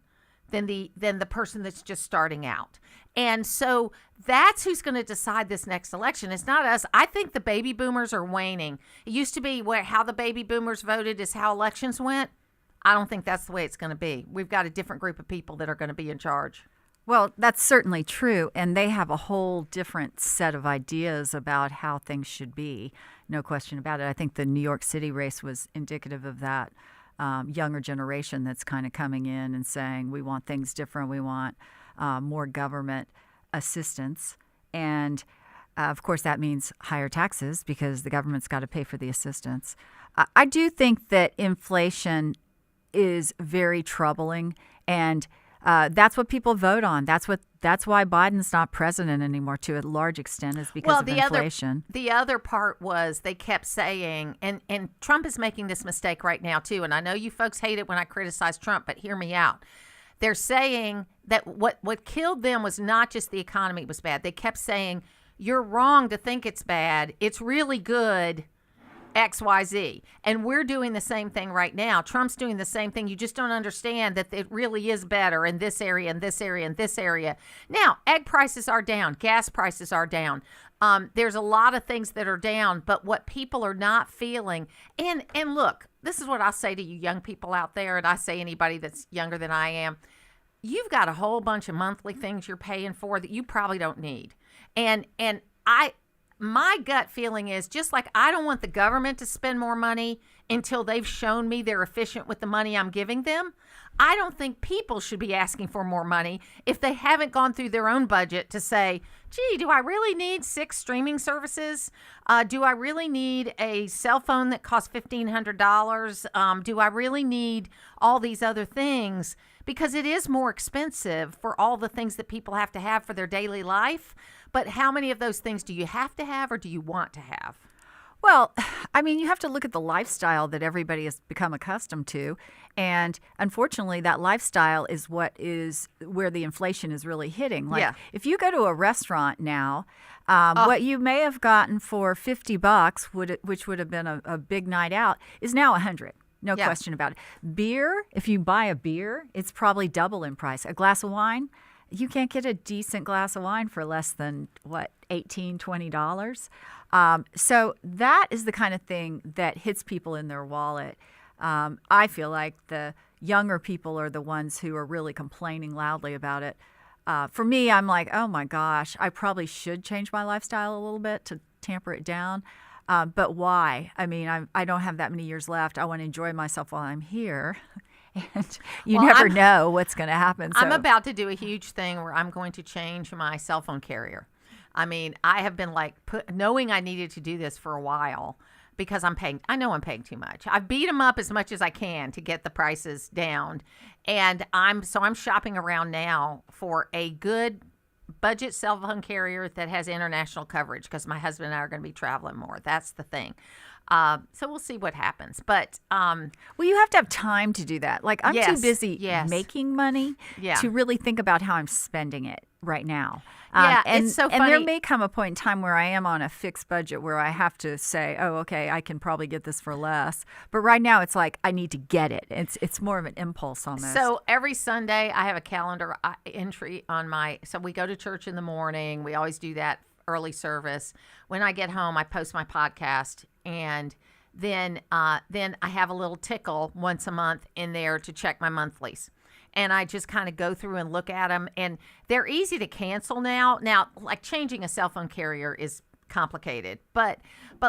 than the person that's just starting out. And so that's who's going to decide this next election. It's not us. I think the baby boomers are waning. It used to be how the baby boomers voted is how elections went. I don't think that's the way it's going to be. We've got a different group of people that are going to be in charge. Well, that's certainly true, and they have a whole different set of ideas about how things should be. No question about it. I think the New York City race was indicative of that younger generation that's kind of coming in and saying, we want things different, we want more government assistance. And, of course, that means higher taxes because the government's got to pay for the assistance. I do think that inflation is very troubling, and that's what people vote on. That's why Biden's not president anymore to a large extent, is because of inflation. The other part was they kept saying, and Trump is making this mistake right now too, and I know you folks hate it when I criticize Trump, but hear me out. They're saying that what killed them was not just the economy was bad. They kept saying, you're wrong to think it's bad. It's really good. XYZ. And we're doing the same thing right now. Trump's doing the same thing. You just don't understand that it really is better in this area, and this area, and this area. Now, egg prices are down. Gas prices are down. There's a lot of things that are down, but what people are not feeling, and look, this is what I'll say to you young people out there, and I say anybody that's younger than I am, you've got a whole bunch of monthly things you're paying for that you probably don't need. And my gut feeling is just like I don't want the government to spend more money until they've shown me they're efficient with the money I'm giving them. I don't think people should be asking for more money if they haven't gone through their own budget to say, gee, do I really need 6 streaming services? Do I really need a cell phone that costs $1,500? Do I really need all these other things? Because it is more expensive for all the things that people have to have for their daily life. But how many of those things do you have to have or do you want to have? Well, I mean, you have to look at the lifestyle that everybody has become accustomed to. And unfortunately, that lifestyle is where the inflation is really hitting. Like, if you go to a restaurant now, what you may have gotten for $50, which would have been a big night out, is now $100. No question about it. Beer, if you buy a beer, it's probably double in price. A glass of wine, you can't get a decent glass of wine for less than, $18, $20. So that is the kind of thing that hits people in their wallet. I feel like the younger people are the ones who are really complaining loudly about it. For me, I'm like, oh my gosh, I probably should change my lifestyle a little bit to tamper it down. But why? I mean, I don't have that many years left. I want to enjoy myself while I'm here. And you never know what's going to happen. So. I'm about to do a huge thing where I'm going to change my cell phone carrier. I mean, I have been knowing I needed to do this for a while because I know I'm paying too much. I've beat them up as much as I can to get the prices down. And I'm shopping around now for a good budget cell phone carrier that has international coverage because my husband and I are going to be traveling more. That's the thing. So we'll see what happens. But well, you have to have time to do that. Like, I'm too busy making money to really think about how I'm spending it right now. It's so funny. And there may come a point in time where I am on a fixed budget where I have to say, oh, okay, I can probably get this for less. But right now it's like I need to get it. It's more of an impulse almost. So every Sunday I have a calendar entry on so we go to church in the morning. We always do that early service. When I get home, I post my podcast, and then I have a little tickle once a month in there to check my monthlies. And I just kind of go through and look at them, and they're easy to cancel now. Now, like changing a cell phone carrier is complicated, but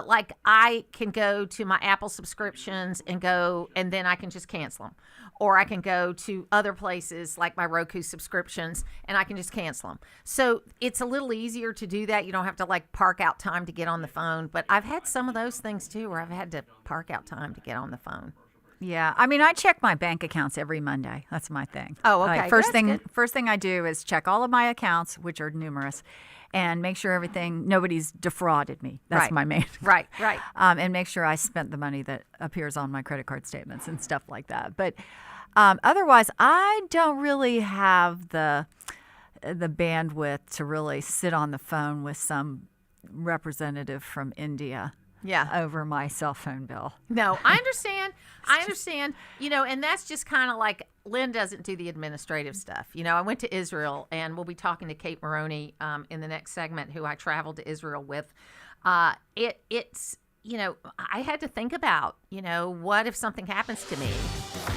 like I can go to my Apple subscriptions and then I can just cancel them. Or I can go to other places like my Roku subscriptions and I can just cancel them. So it's a little easier to do that. You don't have to like park out time to get on the phone. But I've had some of those things too where I've had to park out time to get on the phone. Yeah, I mean, I check my bank accounts every Monday. That's my thing. Oh, okay. Like, first thing I do is check all of my accounts, which are numerous, and make sure nobody's defrauded me. That's my main. Right. And make sure I spent the money that appears on my credit card statements and stuff like that. But otherwise, I don't really have the bandwidth to really sit on the phone with some representative from India. Over my cell phone bill. No, I understand. And that's just kind of like Lynn doesn't do the administrative stuff. I went to Israel, and we'll be talking to Kate Maroney in the next segment, who I traveled to Israel with. It's I had to think about, what if something happens to me?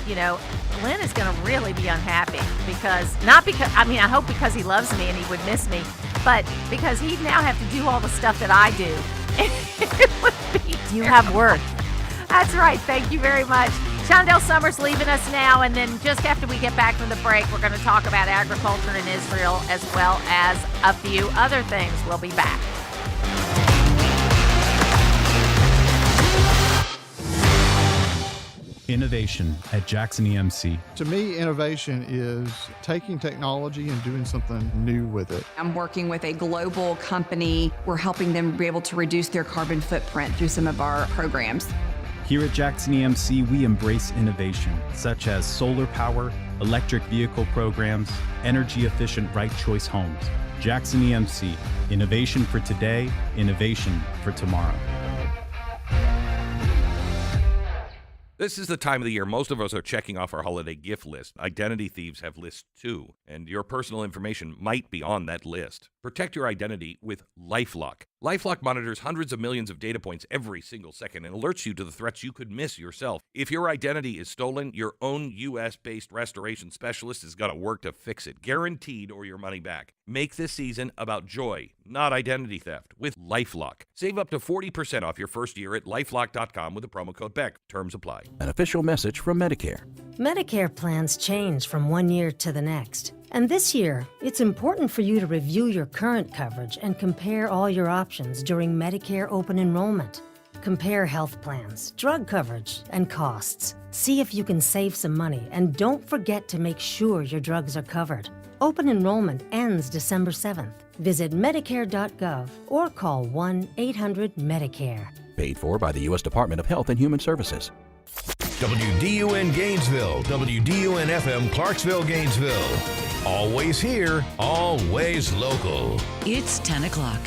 Lynn is going to really be unhappy I hope because he loves me and he would miss me, but because he'd now have to do all the stuff that I do. It would be terrible. You have work. That's right. Thank you very much. Chandelle Summers leaving us now, and then just after we get back from the break, we're going to talk about agriculture in Israel as well as a few other things. We'll be back. Innovation at Jackson EMC. To me, innovation is taking technology and doing something new with it. I'm working with a global company. We're helping them be able to reduce their carbon footprint through some of our programs. Here at Jackson EMC, we embrace innovation, such as solar power, electric vehicle programs, energy-efficient right choice homes. Jackson EMC, innovation for today, innovation for tomorrow. This is the time of the year most of us are checking off our holiday gift list. Identity thieves have lists too, and your personal information might be on that list. Protect your identity with LifeLock. LifeLock monitors hundreds of millions of data points every single second and alerts you to the threats you could miss yourself. If your identity is stolen, your own U.S.-based restoration specialist is going to work to fix it, guaranteed, or your money back. Make this season about joy, not identity theft, with LifeLock. Save up to 40% off your first year at LifeLock.com with the promo code BECK. Terms apply. An official message from Medicare. Medicare plans change from one year to the next. And this year, it's important for you to review your current coverage and compare all your options during Medicare open enrollment. Compare health plans, drug coverage, and costs. See if you can save some money, and don't forget to make sure your drugs are covered. Open enrollment ends December 7th. Visit Medicare.gov or call 1-800-MEDICARE. Paid for by the U.S. Department of Health and Human Services. WDUN Gainesville, WDUN-FM Clarksville, Gainesville. Always here, always local. It's 10 o'clock.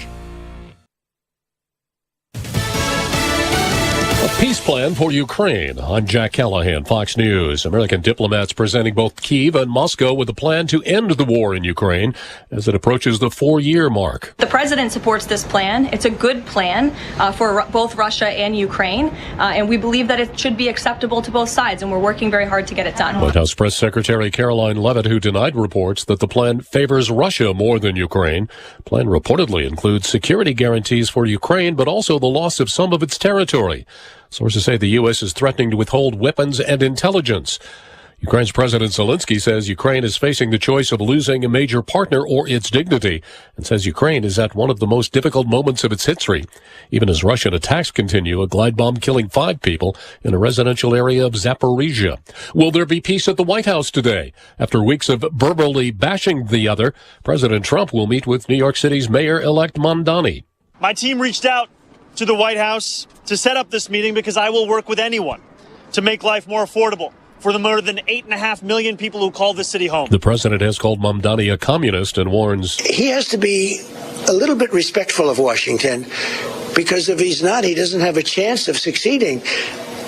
A peace plan for Ukraine. I'm Jack Callahan, Fox News. American diplomats presenting both Kyiv and Moscow with a plan to end the war in Ukraine as it approaches the 4-year mark. The president supports this plan. It's a good plan for both Russia and Ukraine, and we believe that it should be acceptable to both sides, and we're working very hard to get it done. White House Press Secretary Caroline Leavitt, who denied reports that the plan favors Russia more than Ukraine. The plan reportedly includes security guarantees for Ukraine, but also the loss of some of its territory. Sources say the U.S. is threatening to withhold weapons and intelligence. Ukraine's President Zelensky says Ukraine is facing the choice of losing a major partner or its dignity, and says Ukraine is at one of the most difficult moments of its history. Even as Russian attacks continue, a glide bomb killing 5 people in a residential area of Zaporizhia. Will there be peace at the White House today? After weeks of verbally bashing the other, President Trump will meet with New York City's Mayor-elect Mamdani. My team reached out to the White House to set up this meeting because I will work with anyone to make life more affordable for the more than 8.5 million people who call this city home. The president has called Mamdani a communist and warns he has to be a little bit respectful of Washington, because if he's not, he doesn't have a chance of succeeding.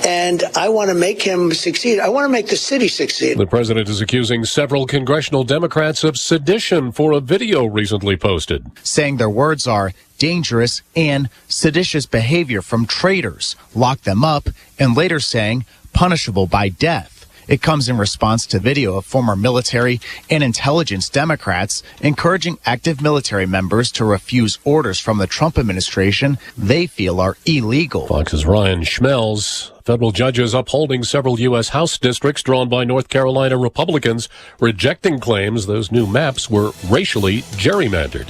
And I want to make him succeed. I want to make the city succeed. The president is accusing several congressional Democrats of sedition for a video recently posted, saying their words are dangerous and seditious behavior from traitors, lock them up, and later saying punishable by death. It comes in response to video of former military and intelligence Democrats encouraging active military members to refuse orders from the Trump administration they feel are illegal. Fox's Ryan Schmelz. Federal judges upholding several U.S. House districts drawn by North Carolina Republicans, rejecting claims those new maps were racially gerrymandered.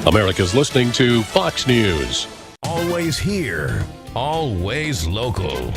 America's listening to Fox News. Always here, always local.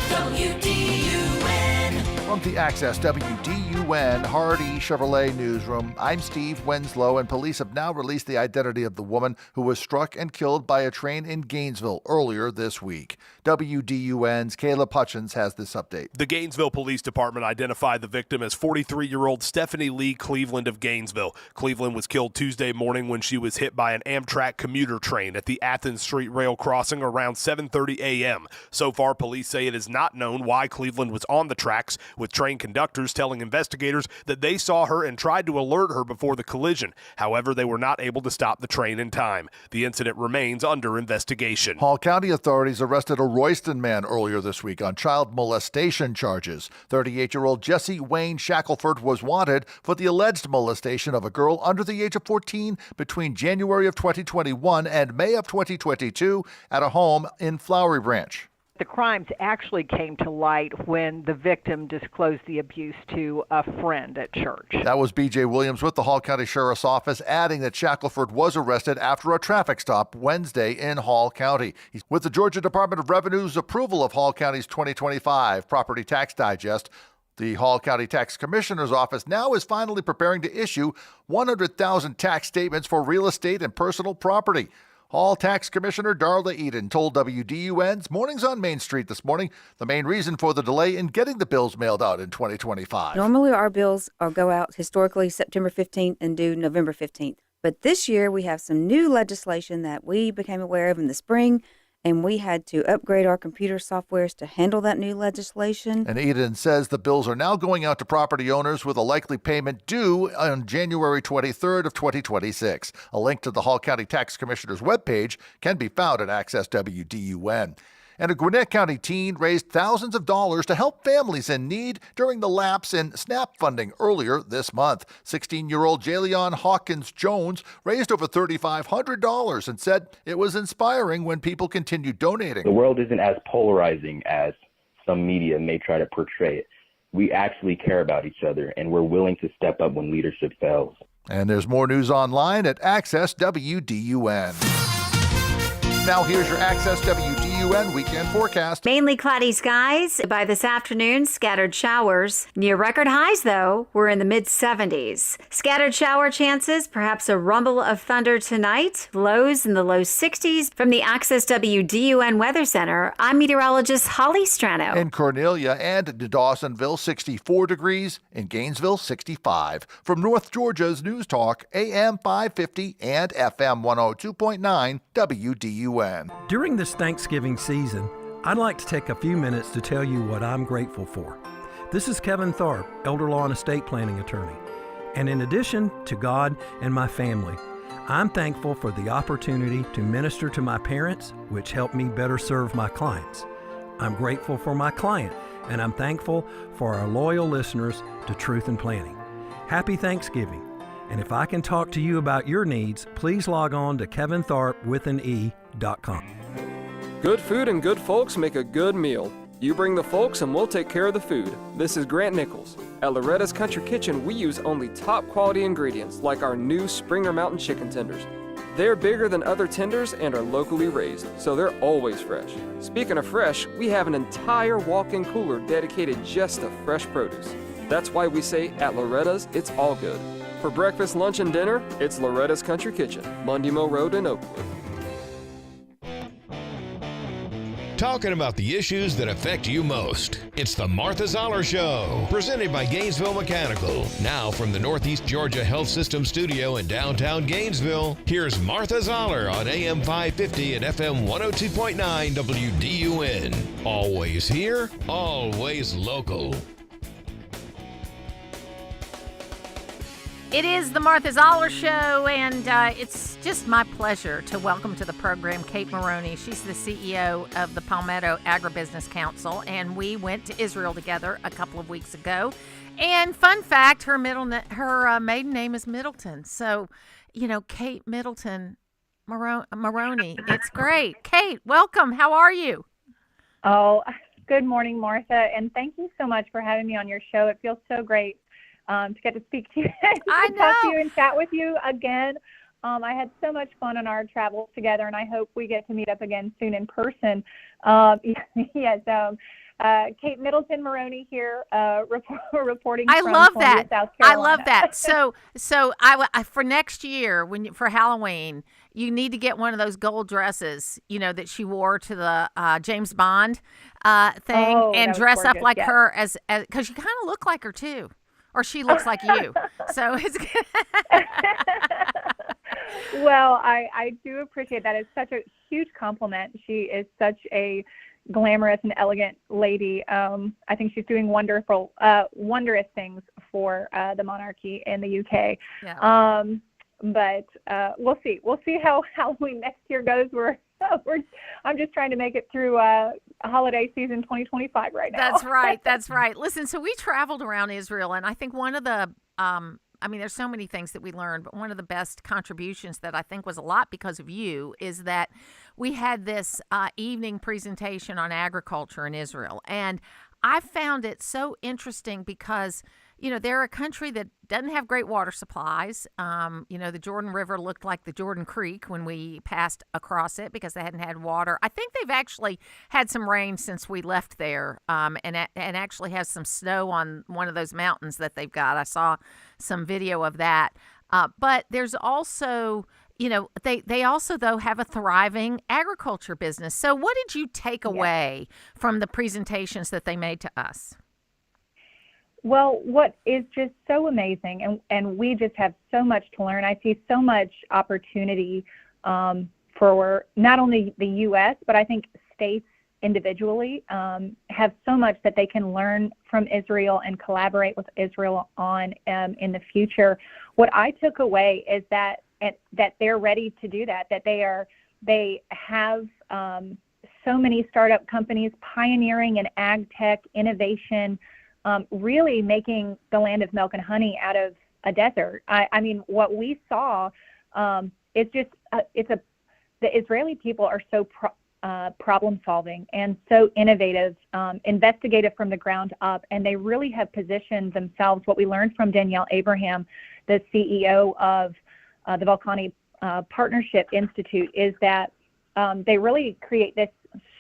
From the Access WDUN Hardy Chevrolet Newsroom, I'm Steve Winslow, and police have now released the identity of the woman who was struck and killed by a train in Gainesville earlier this week. WDUN's Caleb Hutchins has this update. The Gainesville Police Department identified the victim as 43-year-old Stephanie Lee Cleveland of Gainesville. Cleveland was killed Tuesday morning when she was hit by an Amtrak commuter train at the Athens Street rail crossing around 7:30 a.m. So far, police say it is not known why Cleveland was on the tracks, with train conductors telling investigators that they saw her and tried to alert her before the collision. However, they were not able to stop the train in time. The incident remains under investigation. Hall County authorities arrested a Royston man earlier this week on child molestation charges. 38-year-old Jesse Wayne Shackelford was wanted for the alleged molestation of a girl under the age of 14 between January of 2021 and May of 2022 at a home in Flowery Branch. The crimes actually came to light when the victim disclosed the abuse to a friend at church. That was B.J. Williams with the Hall County Sheriff's Office, adding that Shackelford was arrested after a traffic stop Wednesday in Hall County. With the Georgia Department of Revenue's approval of Hall County's 2025 Property Tax Digest, the Hall County Tax Commissioner's Office now is finally preparing to issue 100,000 tax statements for real estate and personal property. Hall Tax Commissioner Darla Eden told WDUN's Mornings on Main Street this morning the main reason for the delay in getting the bills mailed out in 2025. Normally our bills go out historically September 15th and due November 15th. But this year we have some new legislation that we became aware of in the spring, and we had to upgrade our computer softwares to handle that new legislation. And Eden says the bills are now going out to property owners with a likely payment due on January 23rd of 2026. A link to the Hall County Tax Commissioner's webpage can be found at Access WDUN. And a Gwinnett County teen raised thousands of dollars to help families in need during the lapse in SNAP funding earlier this month. 16-year-old Jayleon Hawkins Jones raised over $3,500 and said it was inspiring when people continued donating. The world isn't as polarizing as some media may try to portray it. We actually care about each other, and we're willing to step up when leadership fails. And there's more news online at Access WDUN. Now here's your Access WDUN weekend forecast. Mainly cloudy skies. By this afternoon, scattered showers. Near record highs, though, we're in the mid-70s. Scattered shower chances, perhaps a rumble of thunder tonight. Lows in the low 60s. From the Access WDUN Weather Center, I'm meteorologist Holly Strano. In Cornelia and Dawsonville, 64 degrees. In Gainesville, 65. From North Georgia's News Talk, AM 550 and FM 102.9 WDUN. During this Thanksgiving season, I'd like to take a few minutes to tell you what I'm grateful for. This is Kevin Tharp, elder law and estate planning attorney. And in addition to God and my family, I'm thankful for the opportunity to minister to my parents, which helped me better serve my clients. I'm grateful for my client, and I'm thankful for our loyal listeners to Truth in Planning. Happy Thanksgiving. And if I can talk to you about your needs, please log on to KevinTharp.com. Good food and good folks make a good meal. You bring the folks and we'll take care of the food. This is Grant Nichols. At Loretta's Country Kitchen, we use only top quality ingredients like our new Springer Mountain chicken tenders. They're bigger than other tenders and are locally raised, so they're always fresh. Speaking of fresh, we have an entire walk-in cooler dedicated just to fresh produce. That's why we say at Loretta's, it's all good. For breakfast, lunch, and dinner, it's Loretta's Country Kitchen, Mundy Mill Road in Oakwood. Talking about the issues that affect you most. It's the Martha Zoller Show, presented by Gainesville Mechanical. Now from the Northeast Georgia Health System studio in downtown Gainesville, here's Martha Zoller on AM 550 and FM 102.9 WDUN. Always here, always local. It is the Martha Zoller Show, and it's just my pleasure to welcome to the program Kate Maroney. She's the CEO of the Palmetto Agribusiness Council, and we went to Israel together a couple of weeks ago. And fun fact, her maiden name is Middleton. So, Kate Middleton Maroney. It's great. Kate, welcome. How are you? Oh, good morning, Martha, and thank you so much for having me on your show. It feels so great to get to speak to you, talk to you and chat with you again. I had so much fun on our travels together, and I hope we get to meet up again soon in person. Yes, Kate Middleton Maroney here, reporting from Columbia, South Carolina. I love that. So I for next year, for Halloween, you need to get one of those gold dresses, that she wore to the James Bond thing, and dress gorgeous, up like her as because you kind of look like her too. Or she looks like you. So it's Well, I do appreciate that. It's such a huge compliment. She is such a glamorous and elegant lady. I think she's doing wondrous things for the monarchy in the UK. Yeah. But we'll see. We'll see how Halloween next year goes. I'm just trying to make it through holiday season 2025 right now. That's right. Listen, so we traveled around Israel, and I think one of the, there's so many things that we learned, but one of the best contributions that I think was a lot because of you is that we had this evening presentation on agriculture in Israel. And I found it so interesting because, they're a country that doesn't have great water supplies. The Jordan River looked like the Jordan Creek when we passed across it because they hadn't had water. I think they've actually had some rain since we left there, and actually has some snow on one of those mountains that they've got. I saw some video of that. But there's also, they also, though, have a thriving agriculture business. So what did you take away from the presentations that they made to us? Well, what is just so amazing, and we just have so much to learn. I see so much opportunity for not only the U.S., but I think states individually have so much that they can learn from Israel and collaborate with Israel on in the future. What I took away is that they're ready to do that they have so many startup companies pioneering in ag tech innovation, really making the land of milk and honey out of a desert. I mean, what we saw is just the Israeli people are so problem solving and so innovative, investigative from the ground up, and they really have positioned themselves. What we learned from Danielle Abraham, the CEO of the Volcani Partnership Institute, is that they really create this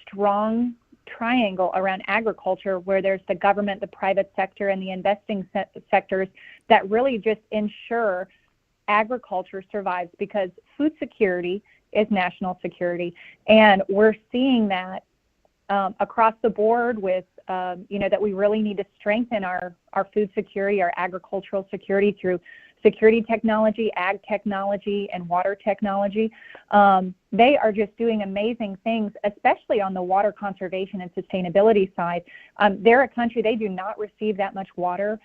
strong triangle around agriculture where there's the government, the private sector, and the investing sectors that really just ensure agriculture survives, because food security is national security. And we're seeing that across the board with, that we really need to strengthen our food security, our agricultural security through security technology, ag technology, and water technology. They are just doing amazing things, especially on the water conservation and sustainability side. They're a country, they do not receive that much water.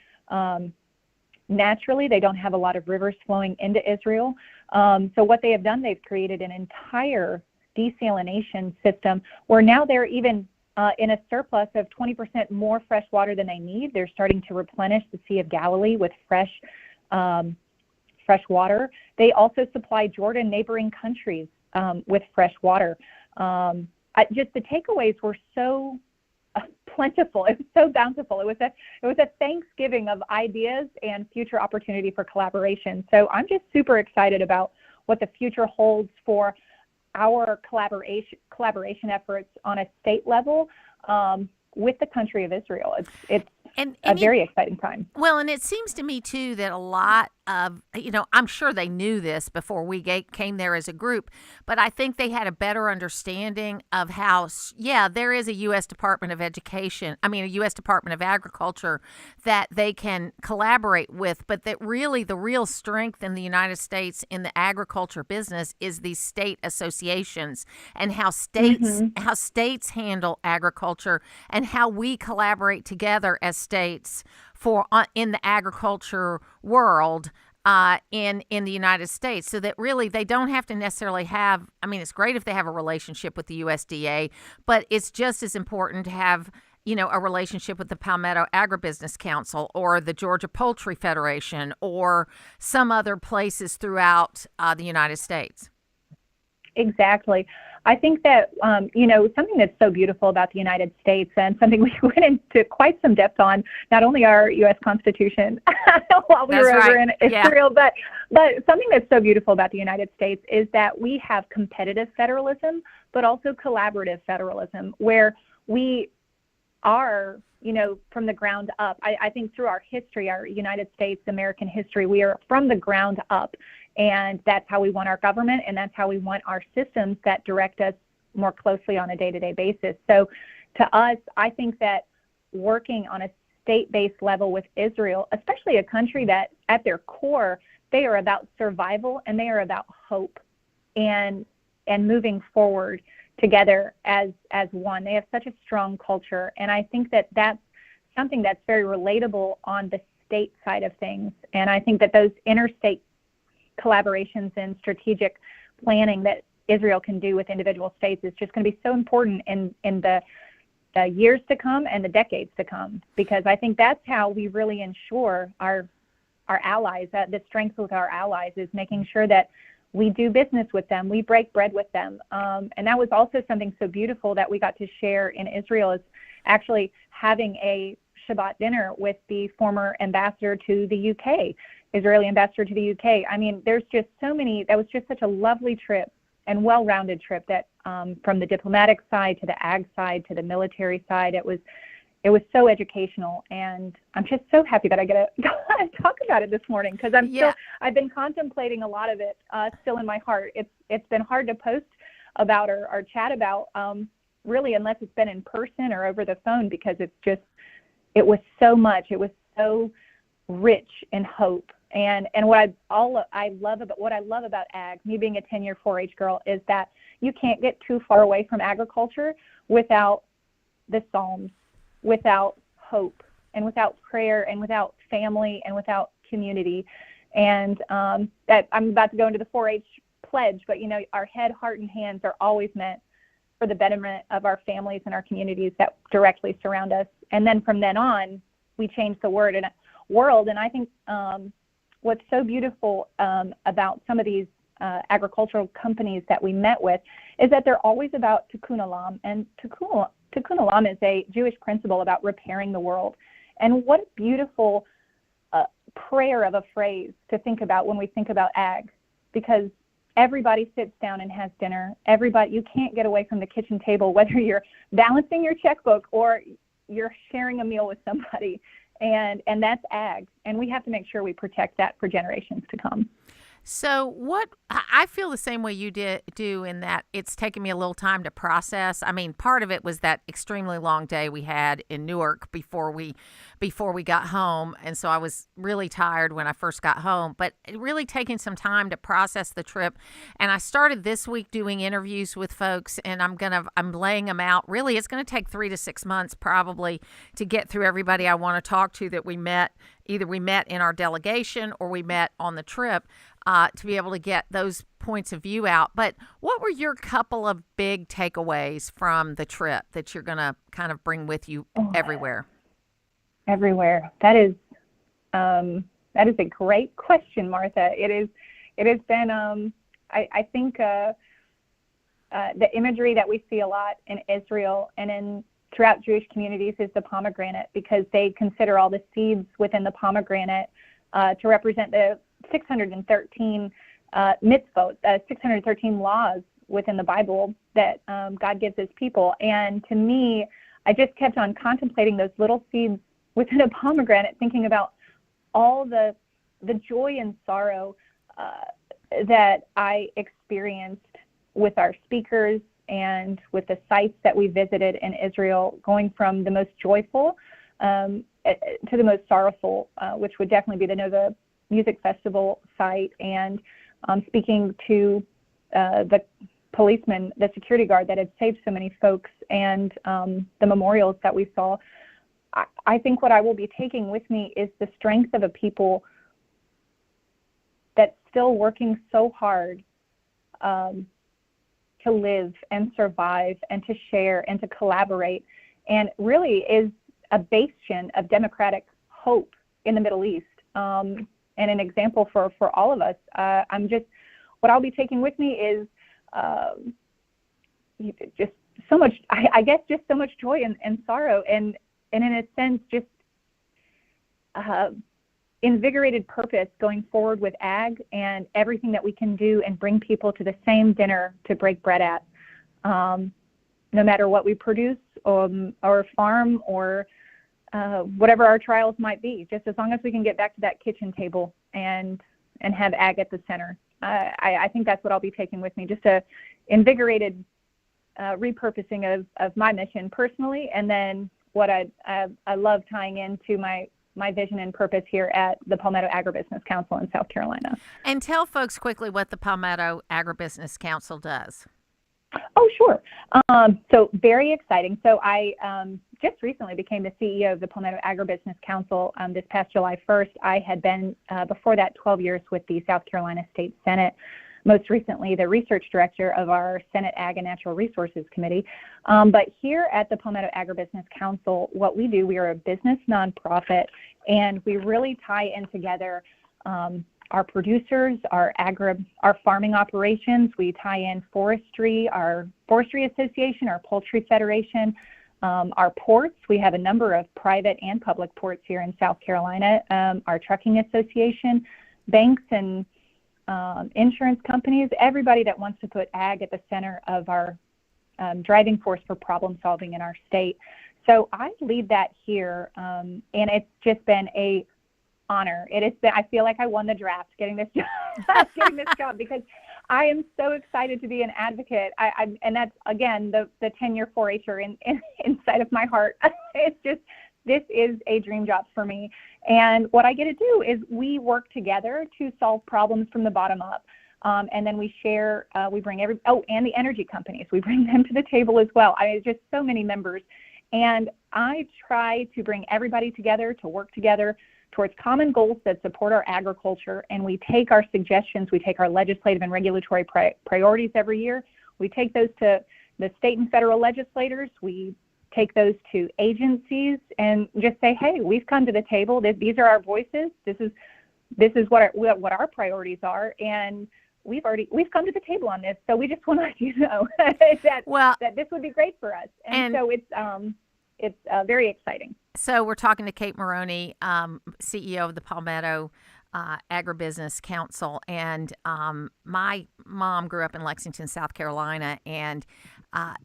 Naturally, they don't have a lot of rivers flowing into Israel. So what they have done, they've created an entire desalination system where now they're even in a surplus of 20% more fresh water than they need. They're starting to replenish the Sea of Galilee with fresh water. They also supply Jordan, neighboring countries, with fresh water. Just the takeaways were so plentiful. It was so bountiful. It was a Thanksgiving of ideas and future opportunity for collaboration. So I'm just super excited about what the future holds for our collaboration efforts on a state level with the country of Israel. It's a very exciting time. Well, and it seems to me, too, that a lot of, I'm sure they knew this before we came there as a group, but I think they had a better understanding of how, there is a U.S. Department of a U.S. Department of Agriculture that they can collaborate with, but that really the real strength in the United States in the agriculture business is these state associations and how states handle agriculture and how we collaborate together as states in the agriculture world in the United States, so that really they don't have to necessarily have, it's great if they have a relationship with the USDA, but it's just as important to have, a relationship with the Palmetto Agribusiness Council or the Georgia Poultry Federation or some other places throughout the United States. Exactly. I think that, something that's so beautiful about the United States and something we went into quite some depth on, not only our U.S. Constitution while we were over in Israel, but something that's so beautiful about the United States is that we have competitive federalism, but also collaborative federalism, where we are, from the ground up. I think through our history, our United States, American history, we are from the ground up. And that's how we want our government, and that's how we want our systems that direct us more closely on a day-to-day basis. So to us, I think that working on a state-based level with Israel, especially a country that at their core, they are about survival and they are about hope and moving forward together as one. They have such a strong culture. And I think that that's something that's very relatable on the state side of things. And I think that those interstate collaborations and strategic planning that Israel can do with individual states is just going to be so important in the years to come and the decades to come, because I think that's how we really ensure our allies, the strength with our allies is making sure that we do business with them, we break bread with them. And that was also something so beautiful that we got to share in Israel, is actually having a Shabbat dinner with the former ambassador to the UK, Israeli ambassador to the UK. There's just so many, that was just such a lovely trip and well-rounded trip that from the diplomatic side to the ag side to the military side, it was so educational. And I'm just so happy that I get to talk about it this morning, because I've been contemplating a lot of it still in my heart. It's been hard to post about or chat about really unless it's been in person or over the phone, because it was so much. It was so rich in hope. And what I love about ag, me being a 10-year 4-H girl, is that you can't get too far away from agriculture without the Psalms, without hope, and without prayer, and without family, and without community. And that I'm about to go into the 4-H pledge, but our head, heart, and hands are always meant for the betterment of our families and our communities that directly surround us. And then from then on, we change the world. And I think what's so beautiful about some of these agricultural companies that we met with is that they're always about tikkun olam, and tikkun olam is a Jewish principle about repairing the world. And what a beautiful prayer of a phrase to think about when we think about ag, because everybody sits down and has dinner. You can't get away from the kitchen table, whether you're balancing your checkbook or you're sharing a meal with somebody. And that's ag, and we have to make sure we protect that for generations to come. So I feel the same way you do in that it's taken me a little time to process. Part of it was that extremely long day we had in Newark before we got home, and so I was really tired when I first got home, but really taking some time to process the trip. And I started this week doing interviews with folks, and I'm laying them out. Really, it's going to take 3 to 6 months probably to get through everybody I want to talk to that we met. Either we met in our delegation or we met on the trip to be able to get those points of view out. But what were your couple of big takeaways from the trip that you're going to kind of bring with you everywhere? Everywhere. That is a great question, Martha. It has been, I think, the imagery that we see a lot in Israel and in throughout Jewish communities is the pomegranate, because they consider all the seeds within the pomegranate to represent the 613 mitzvot, 613 laws within the Bible that God gives his people. And to me, I just kept on contemplating those little seeds within a pomegranate, thinking about all the joy and sorrow that I experienced with our speakers and with the sites that we visited in Israel, going from the most joyful to the most sorrowful, which would definitely be the Nova Music Festival site, and speaking to the policeman, the security guard that had saved so many folks, and the memorials that we saw. I think what I will be taking with me is the strength of a people that's still working so hard to live and survive and to share and to collaborate, and really is a bastion of democratic hope in the Middle East, and an example for all of us. What I'll be taking with me is just so much, I guess, just so much joy and sorrow, and in a sense, just invigorated purpose going forward with ag and everything that we can do and bring people to the same dinner to break bread at, no matter what we produce or farm or whatever our trials might be, just as long as we can get back to that kitchen table and have ag at the center. I think that's what I'll be taking with me, just a invigorated repurposing of my mission personally, and then what I love tying into my vision and purpose here at the Palmetto Agribusiness Council in South Carolina. And tell folks quickly what the Palmetto Agribusiness Council does. Oh, sure. So very exciting. So I just recently became the CEO of the Palmetto Agribusiness Council this past July 1st. I had been, before that, 12 years with the South Carolina State Senate, most recently the research director of our Senate Ag and Natural Resources Committee. But here at the Palmetto Agribusiness Council, what we do, we are a business nonprofit, and we really tie in together our producers, our farming operations. We tie in forestry, our Forestry Association, our Poultry Federation, our ports. We have a number of private and public ports here in South Carolina, our Trucking Association, banks and insurance companies, everybody that wants to put ag at the center of our driving force for problem solving in our state. So I lead that here, and it's just been a honor. It has been. I feel like I won the draft getting this job, because I am so excited to be an advocate. And that's again the 10-year 4-H'er inside of my heart. It's just, this is a dream job for me. And what I get to do is we work together to solve problems from the bottom up. And then we share, we bring and the energy companies, we bring them to the table as well. Just so many members. And I try to bring everybody together to work together towards common goals that support our agriculture. And we take our suggestions, we take our legislative and regulatory priorities every year. We take those to the state and federal legislators. We take those to agencies and just say, hey, we've come to the table. These are our voices. This is what our priorities are, and we've come to the table on this. So we just want to let you know that this would be great for us, and so it's very exciting. So we're talking to Kate Maroney, CEO of the Palmetto Agribusiness Council, and my mom grew up in Lexington, South Carolina, and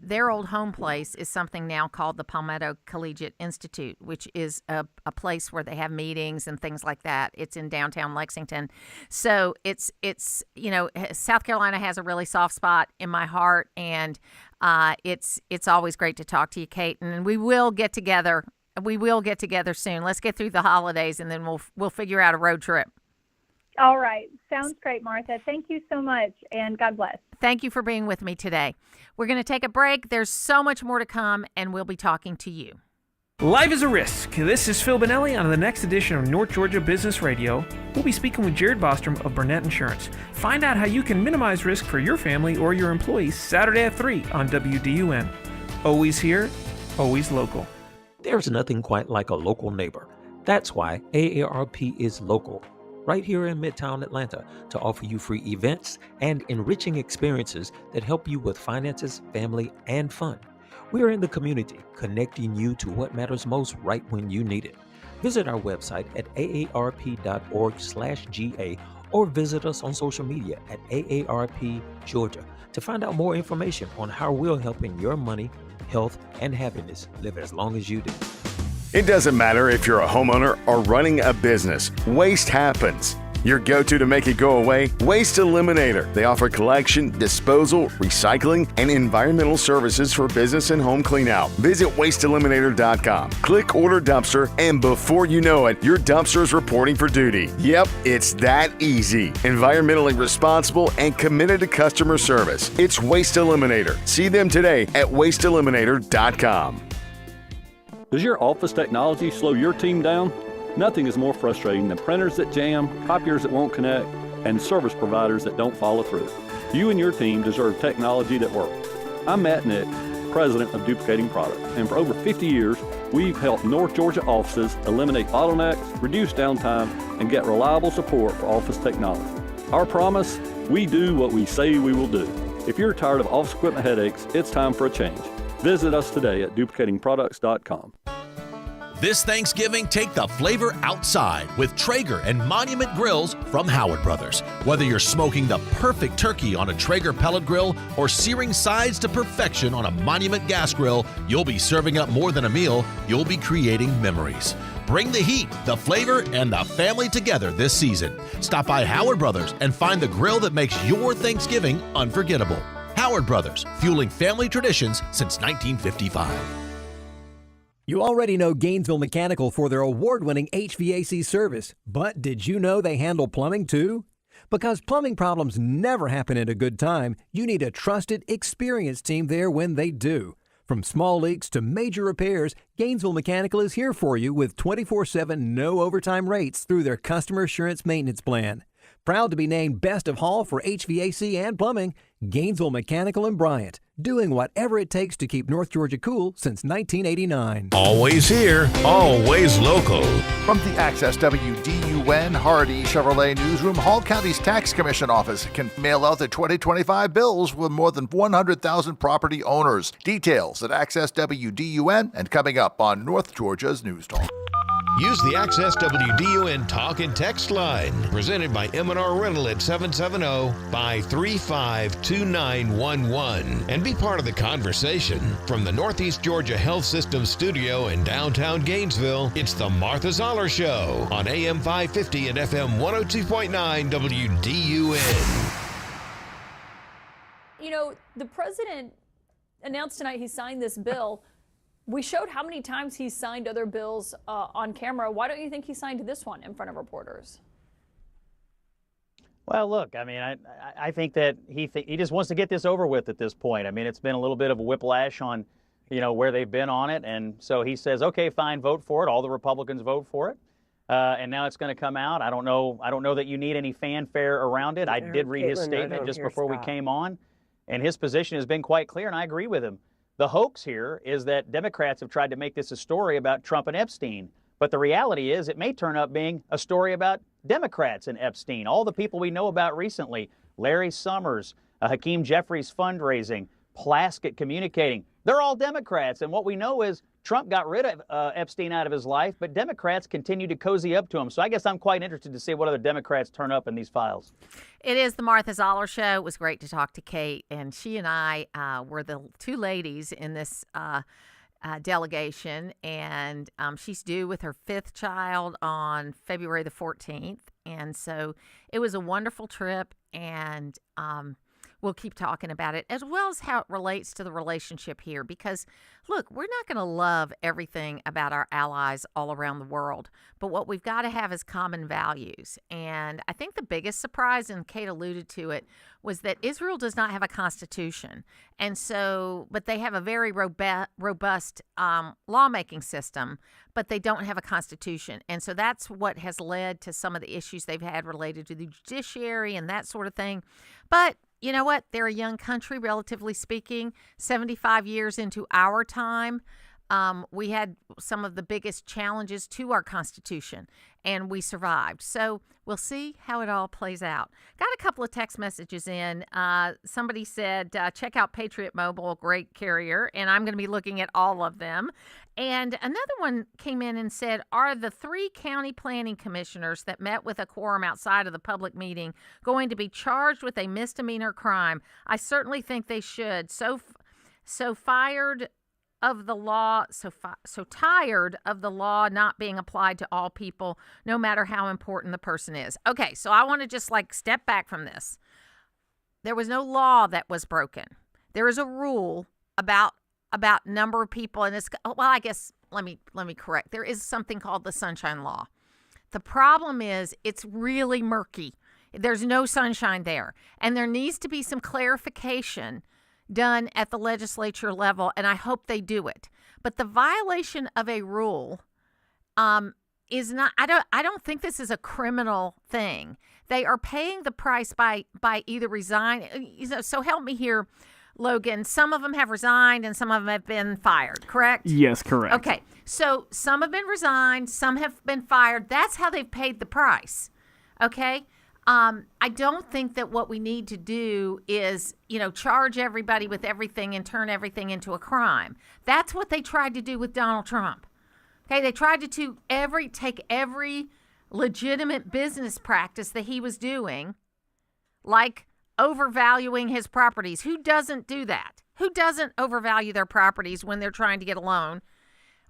their old home place is something now called the Palmetto Collegiate Institute, which is a place where they have meetings and things like that. It's in downtown Lexington. So it's South Carolina has a really soft spot in my heart, and it's always great to talk to you, Kate, and we will get together. We will get together soon. Let's get through the holidays, and then we'll figure out a road trip. All right. Sounds great, Martha. Thank you so much, and God bless. Thank you for being with me today. We're going to take a break. There's so much more to come, and we'll be talking to you. Life is a risk. This is Phil Benelli on the next edition of North Georgia Business Radio. We'll be speaking with Jared Bostrom of Burnett Insurance. Find out how you can minimize risk for your family or your employees Saturday at 3 on WDUN. Always here, always local. There's nothing quite like a local neighbor. That's why AARP is local, right here in Midtown Atlanta, to offer you free events and enriching experiences that help you with finances, family, and fun. We are in the community, connecting you to what matters most right when you need it. Visit our website at aarp.org/GA or visit us on social media at AARP Georgia to find out more information on how we're helping your money, health, and happiness live as long as you do. It doesn't matter if you're a homeowner or running a business. Waste happens. Your go-to to make it go away? Waste Eliminator. They offer collection, disposal, recycling, and environmental services for business and home cleanout. Visit wasteeliminator.com. Click Order Dumpster, and before you know it, your dumpster is reporting for duty. Yep, it's that easy. Environmentally responsible and committed to customer service. It's Waste Eliminator. See them today at wasteeliminator.com. Does your office technology slow your team down? Nothing is more frustrating than printers that jam, copiers that won't connect, and service providers that don't follow through. You and your team deserve technology that works. I'm Matt Nick, president of Duplicating Products, and for over 50 years, we've helped North Georgia offices eliminate bottlenecks, reduce downtime, and get reliable support for office technology. Our promise, we do what we say we will do. If you're tired of office equipment headaches, it's time for a change. Visit us today at duplicatingproducts.com. This Thanksgiving, take the flavor outside with Traeger and Monument Grills from Howard Brothers. Whether you're smoking the perfect turkey on a Traeger pellet grill or searing sides to perfection on a Monument gas grill, you'll be serving up more than a meal, you'll be creating memories. Bring the heat, the flavor, and the family together this season. Stop by Howard Brothers and find the grill that makes your Thanksgiving unforgettable. Howard Brothers, fueling family traditions since 1955. You already know Gainesville Mechanical for their award-winning HVAC service, but did you know they handle plumbing too? Because plumbing problems never happen at a good time, you need a trusted, experienced team there when they do. From small leaks to major repairs, Gainesville Mechanical is here for you with 24/7 no overtime rates through their Customer Assurance Maintenance Plan. Proud to be named Best of Hall for HVAC and plumbing, Gainesville Mechanical and Bryant, doing whatever it takes to keep North Georgia cool since 1989. Always here, always local. From the Access WDUN Hardy Chevrolet Newsroom, Hall County's Tax Commission office can mail out the 2025 bills with more than 100,000 property owners. Details at Access WDUN and coming up on North Georgia's News Talk. Use the Access WDUN Talk and Text line, presented by M&R Rental at 770-535-2911, and be part of the conversation. From the Northeast Georgia Health System studio in downtown Gainesville, it's the Martha Zoller Show on AM 550 and FM 102.9 WDUN. You know, the president announced tonight he signed this bill. We showed how many times he's signed other bills on camera. Why don't you think he signed this one in front of reporters? Well, look, I mean, I think that he just wants to get this over with at this point. I mean, it's been a little bit of a whiplash on, you know, where they've been on it. And so he says, okay, fine, vote for it. All the Republicans vote for it. And now it's going to come out. I don't know that you need any fanfare around it. I did read his statement just before we came on. And his position has been quite clear, and I agree with him. The hoax here is that Democrats have tried to make this a story about Trump and Epstein. But the reality is it may turn up being a story about Democrats and Epstein. All the people we know about recently, Larry Summers, Hakeem Jeffries fundraising, Plaskett communicating, they're all Democrats. And what we know is Trump got rid of Epstein out of his life, but Democrats continue to cozy up to him. So I guess I'm quite interested to see what other Democrats turn up in these files. It is the Martha Zoller Show. It was great to talk to Kate, and she and I were the two ladies in this delegation, and she's due with her fifth child on February the 14th, and so it was a wonderful trip, and we'll keep talking about it, as well as how it relates to the relationship here. Because, look, we're not going to love everything about our allies all around the world, but what we've got to have is common values. And I think the biggest surprise, and Kate alluded to it, was that Israel does not have a constitution. And so, but they have a very robust lawmaking system, but they don't have a constitution. And so that's what has led to some of the issues they've had related to the judiciary and that sort of thing. But you know what? They're a young country, relatively speaking, 75 years into our time. we had some of the biggest challenges to our Constitution, and we survived. So we'll see how it all plays out. Got a couple of text messages in. Somebody said, check out Patriot Mobile, great carrier, and I'm going to be looking at all of them. And another one came in and said, are the 3 county planning commissioners that met with a quorum outside of the public meeting going to be charged with a misdemeanor crime? I certainly think they should. So tired of the law not being applied to all people, no matter how important the person is. Okay, so I want to just step back from this. There was no law that was broken. There is a rule about number of people, and I guess let me correct. There is something called the Sunshine Law. The problem is it's really murky. There's no sunshine there, and there needs to be some clarification done at the legislature level, and I hope they do it. But the violation of a rule is not. I don't think this is a criminal thing. They are paying the price by either resign. So help me here, Logan. Some of them have resigned, and some of them have been fired. Correct? Yes, correct. Okay. So some have been resigned, some have been fired. That's how they've paid the price. Okay. I don't think that what we need to do is, charge everybody with everything and turn everything into a crime. That's what they tried to do with Donald Trump. Okay, they tried to take every legitimate business practice that he was doing, like overvaluing his properties. Who doesn't do that? Who doesn't overvalue their properties when they're trying to get a loan?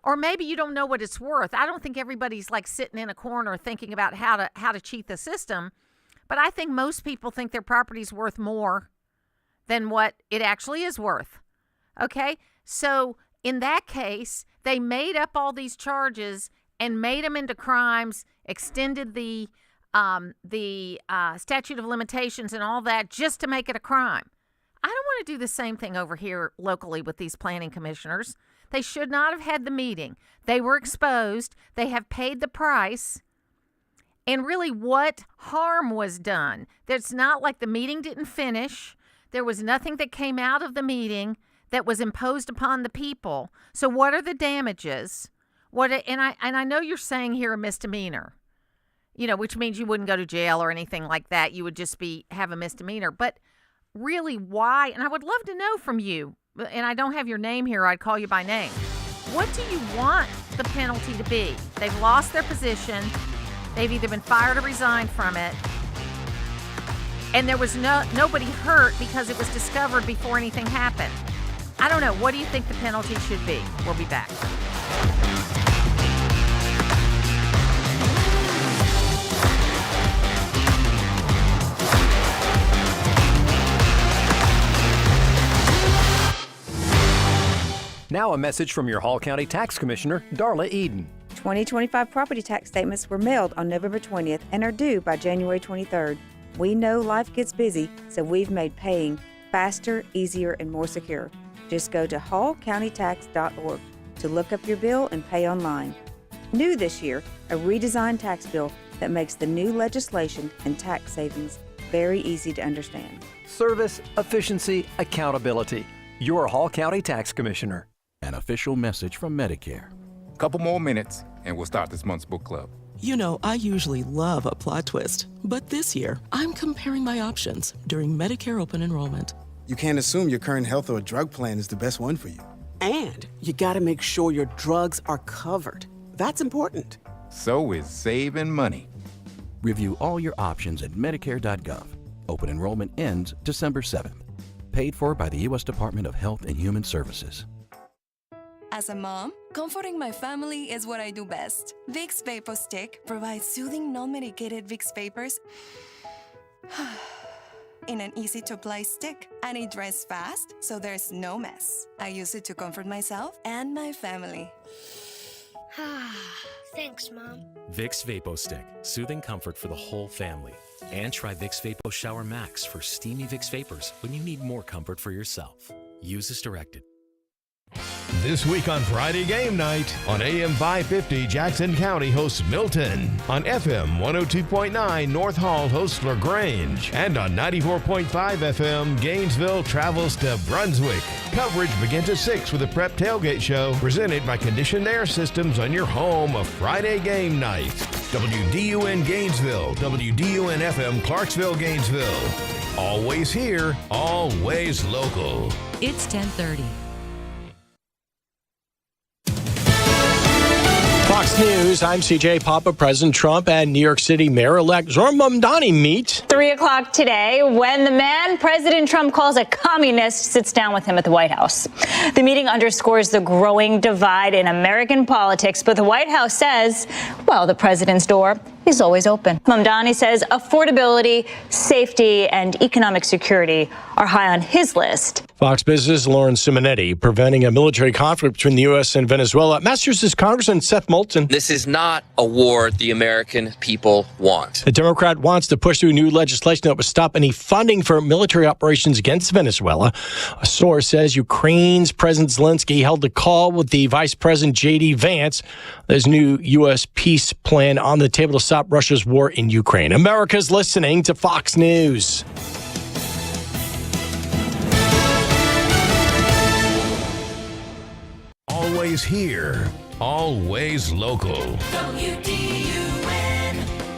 Or maybe you don't know what it's worth. I don't think everybody's sitting in a corner thinking about how to cheat the system. But I think most people think their property's worth more than what it actually is worth. Okay? So in that case, they made up all these charges and made them into crimes, extended the statute of limitations and all that just to make it a crime. I don't want to do the same thing over here locally with these planning commissioners. They should not have had the meeting. They were exposed. They have paid the price. And really, what harm was done? It's not like the meeting didn't finish. There was nothing that came out of the meeting that was imposed upon the people. So what are the damages? And I know you're saying here a misdemeanor, which means you wouldn't go to jail or anything like that. You would just have a misdemeanor. But really, why? And I would love to know from you, and I don't have your name here. I'd call you by name. What do you want the penalty to be? They've lost their position. They've either been fired or resigned from it. And there was nobody hurt because it was discovered before anything happened. I don't know. What do you think the penalty should be? We'll be back. Now a message from your Hall County Tax Commissioner, Darla Eden. 2025 property tax statements were mailed on November 20th and are due by January 23rd. We know life gets busy, so we've made paying faster, easier, and more secure. Just go to hallcountytax.org to look up your bill and pay online. New this year, a redesigned tax bill that makes the new legislation and tax savings very easy to understand. Service, efficiency, accountability. Your Hall County Tax Commissioner. An official message from Medicare. Couple more minutes and we'll start this month's book club. I usually love a plot twist, but this year I'm comparing my options during Medicare open enrollment. You can't assume your current health or drug plan is the best one for you. And you gotta make sure your drugs are covered. That's important. So is saving money. Review all your options at Medicare.gov. Open enrollment ends December 7th. Paid for by the U.S. Department of Health and Human Services. As a mom, comforting my family is what I do best. Vicks Vapor Stick provides soothing, non-medicated Vicks Vapors in an easy-to-apply stick, and it dries fast, so there's no mess. I use it to comfort myself and my family. Thanks, Mom. Vicks Vapo Stick, soothing comfort for the whole family. And try Vicks Vapo Shower Max for steamy Vicks Vapors when you need more comfort for yourself. Use as directed. This week on Friday Game Night, on AM 550, Jackson County hosts Milton. On FM 102.9, North Hall hosts LaGrange. And on 94.5 FM, Gainesville travels to Brunswick. Coverage begins at 6 with a prep tailgate show presented by Conditioned Air Systems on your home of Friday Game Night. WDUN Gainesville, WDUN FM Clarksville, Gainesville. Always here, always local. It's 10:30. Fox News, I'm CJ Papa. President Trump and New York City Mayor-elect Zoller Mamdani meet. 3 o'clock today when the man President Trump calls a communist sits down with him at the White House. The meeting underscores the growing divide in American politics, but the White House says, well, the president's door is always open. Mamdani says affordability, safety, and economic security are high on his list. Fox Business' Lauren Simonetti, preventing a military conflict between the U.S. and Venezuela. Massachusetts Congressman Seth Moulton. This is not a war the American people want. The Democrat wants to push through new legislation that would stop any funding for military operations against Venezuela. A source says Ukraine's President Zelensky held a call with the Vice President J.D. Vance. There's a new U.S. peace plan on the table to stop Russia's war in Ukraine. America's listening to Fox News. Always here, always local.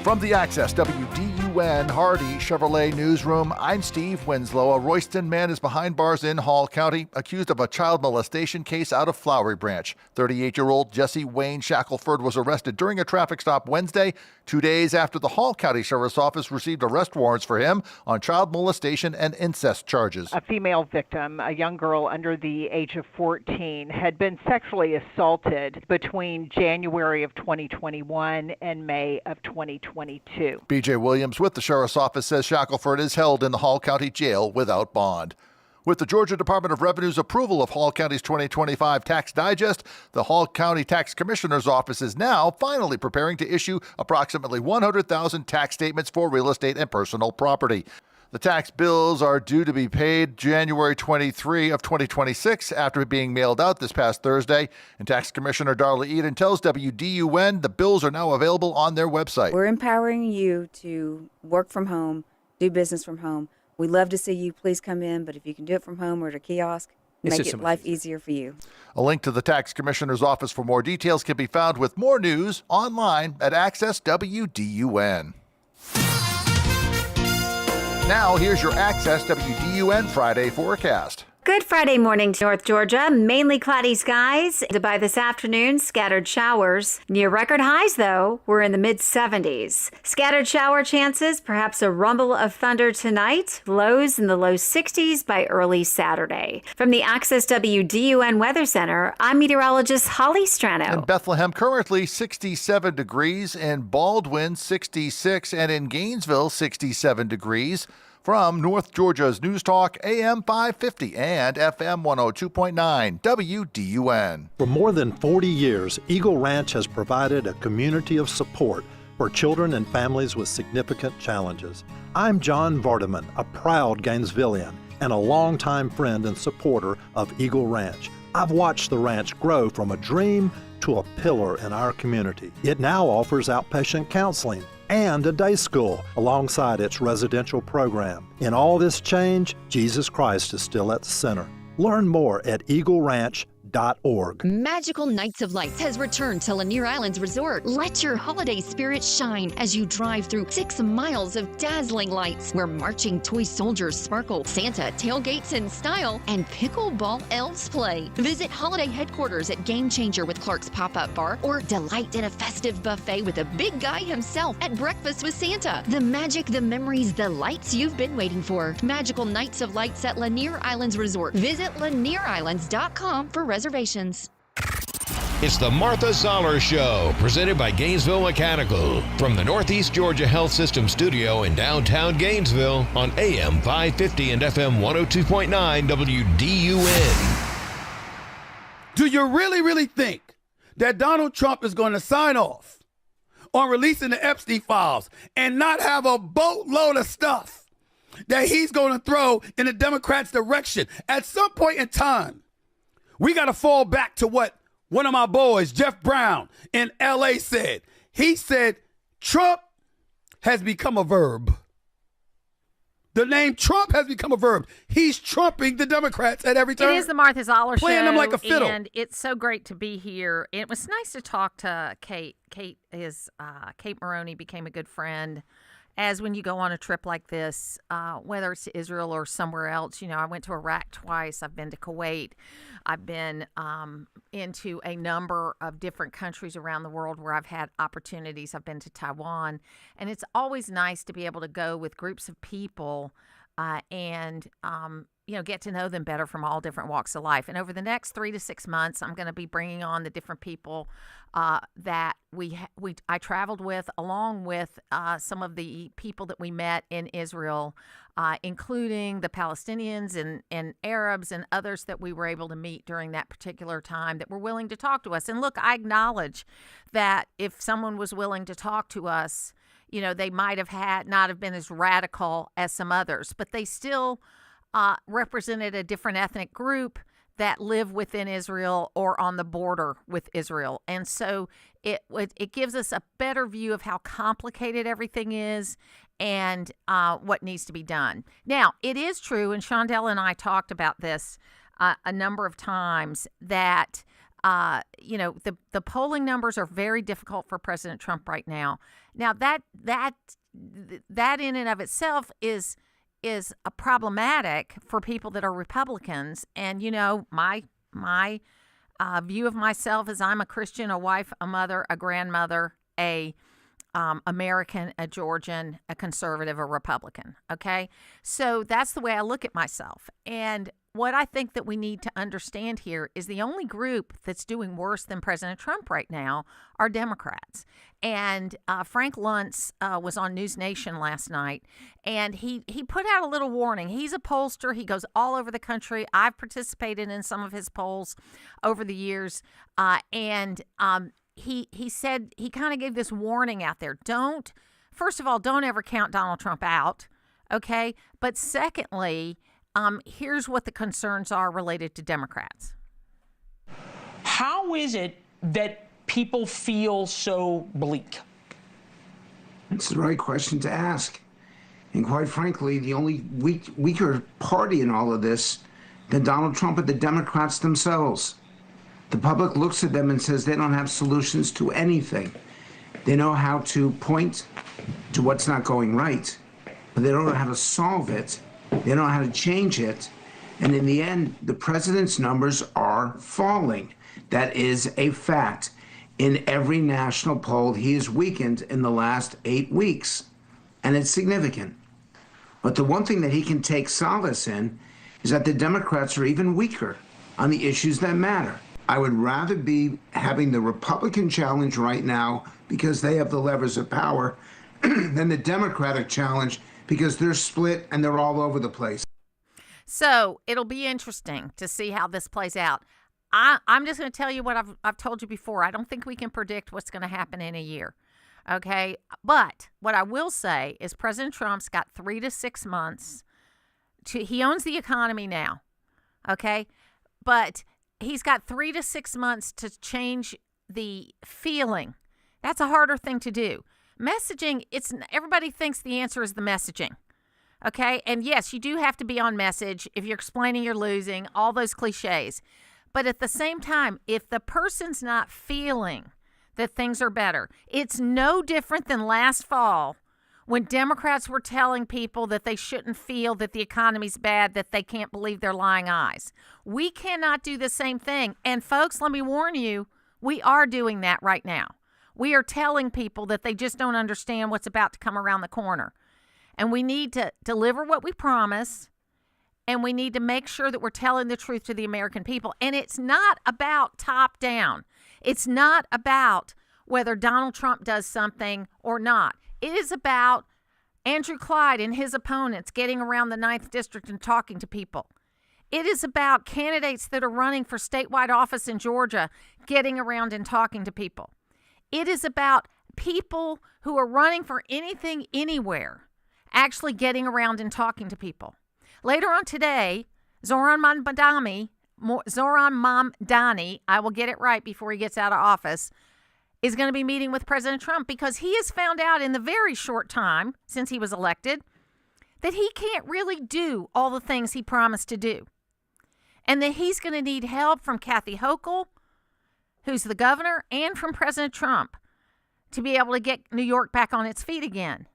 From the Access WDUN Hardy Chevrolet Newsroom, I'm Steve Winslow. A Royston man is behind bars in Hall County, accused of a child molestation case out of Flowery Branch. 38-year-old Jesse Wayne Shackelford was arrested during a traffic stop Wednesday, 2 days after the Hall County Sheriff's Office received arrest warrants for him on child molestation and incest charges. A female victim, a young girl under the age of 14, had been sexually assaulted between January of 2021 and May of 2022. B.J. Williams with the Sheriff's Office says Shackelford is held in the Hall County Jail without bond. With the Georgia Department of Revenue's approval of Hall County's 2025 Tax Digest, the Hall County Tax Commissioner's Office is now finally preparing to issue approximately 100,000 tax statements for real estate and personal property. The tax bills are due to be paid January 23 of 2026 after being mailed out this past Thursday. And Tax Commissioner Darla Eden tells WDUN the bills are now available on their website. We're empowering you to work from home, do business from home. We'd love to see you. Please come in, but if you can do it from home or at a kiosk, make it life easier for you. A link to the Tax Commissioner's Office for more details can be found with more news online at Access WDUN. Now, here's your Access WDUN Friday forecast. Good Friday morning to North Georgia. Mainly cloudy skies. By this afternoon, scattered showers. Near record highs, though, we're in the mid-70s. Scattered shower chances, perhaps a rumble of thunder tonight. Lows in the low 60s by early Saturday. From the Access WDUN Weather Center, I'm meteorologist Holly Strano. In Bethlehem, currently 67 degrees. In Baldwin, 66. And in Gainesville, 67 degrees. From North Georgia's News Talk, AM 550 and FM 102.9, WDUN. For more than 40 years, Eagle Ranch has provided a community of support for children and families with significant challenges. I'm John Vardaman, a proud Gainesvillian and a longtime friend and supporter of Eagle Ranch. I've watched the ranch grow from a dream to a pillar in our community. It now offers outpatient counseling and a day school alongside its residential program. In all this change, Jesus Christ is still at the center. Learn more at eagleranch.org. Magical Nights of Lights has returned to Lanier Islands Resort. Let your holiday spirit shine as you drive through 6 miles of dazzling lights where marching toy soldiers sparkle, Santa tailgates in style, and pickleball elves play. Visit holiday headquarters at Game Changer with Clark's Pop-Up Bar or delight in a festive buffet with the big guy himself at Breakfast with Santa. The magic, the memories, the lights you've been waiting for. Magical Nights of Lights at Lanier Islands Resort. Visit LanierIslands.com for reservations. It's the Martha Zoller Show, presented by Gainesville Mechanical. From the Northeast Georgia Health System studio in downtown Gainesville on AM 550 and FM 102.9 WDUN. Do you really think that Donald Trump is going to sign off on releasing the Epstein files and not have a boatload of stuff that he's going to throw in the Democrats' direction? At some point in time, We got to fall back to what one of my boys, Jeff Brown in L.A. said. He said, Trump has become a verb. The name Trump has become a verb. He's trumping the Democrats at every turn. It is the Martha Zoller Show. Playing them like a fiddle. And it's so great to be here. It was nice to talk to Kate. Kate Maroney became a good friend. As when you go on a trip like this, whether it's to Israel or somewhere else, you know, I went to Iraq twice. I've been to Kuwait. I've been into a number of different countries around the world where I've had opportunities. I've been to Taiwan. And it's always nice to be able to go with groups of people and get to know them better from all different walks of life. And over the next 3 to 6 months, I'm going to be bringing on the different people that I traveled with, along with some of the people that we met in Israel, including the Palestinians and Arabs and others that we were able to meet during that particular time that were willing to talk to us. And look, I acknowledge that if someone was willing to talk to us, they might have not have been as radical as some others, but they still represented a different ethnic group that live within Israel or on the border with Israel. And so it gives us a better view of how complicated everything is and what needs to be done. Now, it is true, and Chandelle and I talked about this a number of times, that the polling numbers are very difficult for President Trump right now. Now, that in and of itself is a problematic for people that are Republicans. And, my view of myself is I'm a Christian, a wife, a mother, a grandmother, a American, a Georgian, a conservative, a Republican. Okay. So that's the way I look at myself. And what I think that we need to understand here is the only group that's doing worse than President Trump right now are Democrats. And Frank Luntz was on News Nation last night, and he put out a little warning. He's a pollster. He goes all over the country. I've participated in some of his polls over the years. He said, he kind of gave this warning out there. First of all, don't ever count Donald Trump out, okay? But secondly, here's what the concerns are related to Democrats. How is it that people feel so bleak? It's the right question to ask. And quite frankly, the only weaker party in all of this than Donald Trump are the Democrats themselves. The public looks at them and says they don't have solutions to anything. They know how to point to what's not going right, but they don't know how to solve it. They don't know how to change it. And in the end, the president's numbers are falling. That is a fact. In every national poll, he is weakened in the last 8 weeks. And it's significant. But the one thing that he can take solace in is that the Democrats are even weaker on the issues that matter. I would rather be having the Republican challenge right now because they have the levers of power than the Democratic challenge because they're split and they're all over the place. So it'll be interesting to see how this plays out. I'm just going to tell you what I've told you before. I don't think we can predict what's going to happen in a year. Okay. But what I will say is President Trump's got 3 to 6 months he owns the economy now. Okay. But he's got 3 to 6 months to change the feeling. That's a harder thing to do. Messaging, everybody thinks the answer is the messaging. Okay. And yes, you do have to be on message. If you're explaining you're losing, all those cliches. But at the same time, if the person's not feeling that things are better, it's no different than last fall when Democrats were telling people that they shouldn't feel that the economy's bad, that they can't believe their lying eyes. We cannot do the same thing. And folks, let me warn you, we are doing that right now. We are telling people that they just don't understand what's about to come around the corner. And we need to deliver what we promise, and we need to make sure that we're telling the truth to the American people. And it's not about top down. It's not about whether Donald Trump does something or not. It is about Andrew Clyde and his opponents getting around the 9th District and talking to people. It is about candidates that are running for statewide office in Georgia getting around and talking to people. It is about people who are running for anything, anywhere, actually getting around and talking to people. Later on today, Zoran Mamdani, Zoran Mamdani, I will get it right before he gets out of office, is going to be meeting with President Trump because he has found out in the very short time since he was elected that he can't really do all the things he promised to do. And that he's going to need help from Kathy Hochul, who's the governor, and from President Trump to be able to get New York back on its feet again.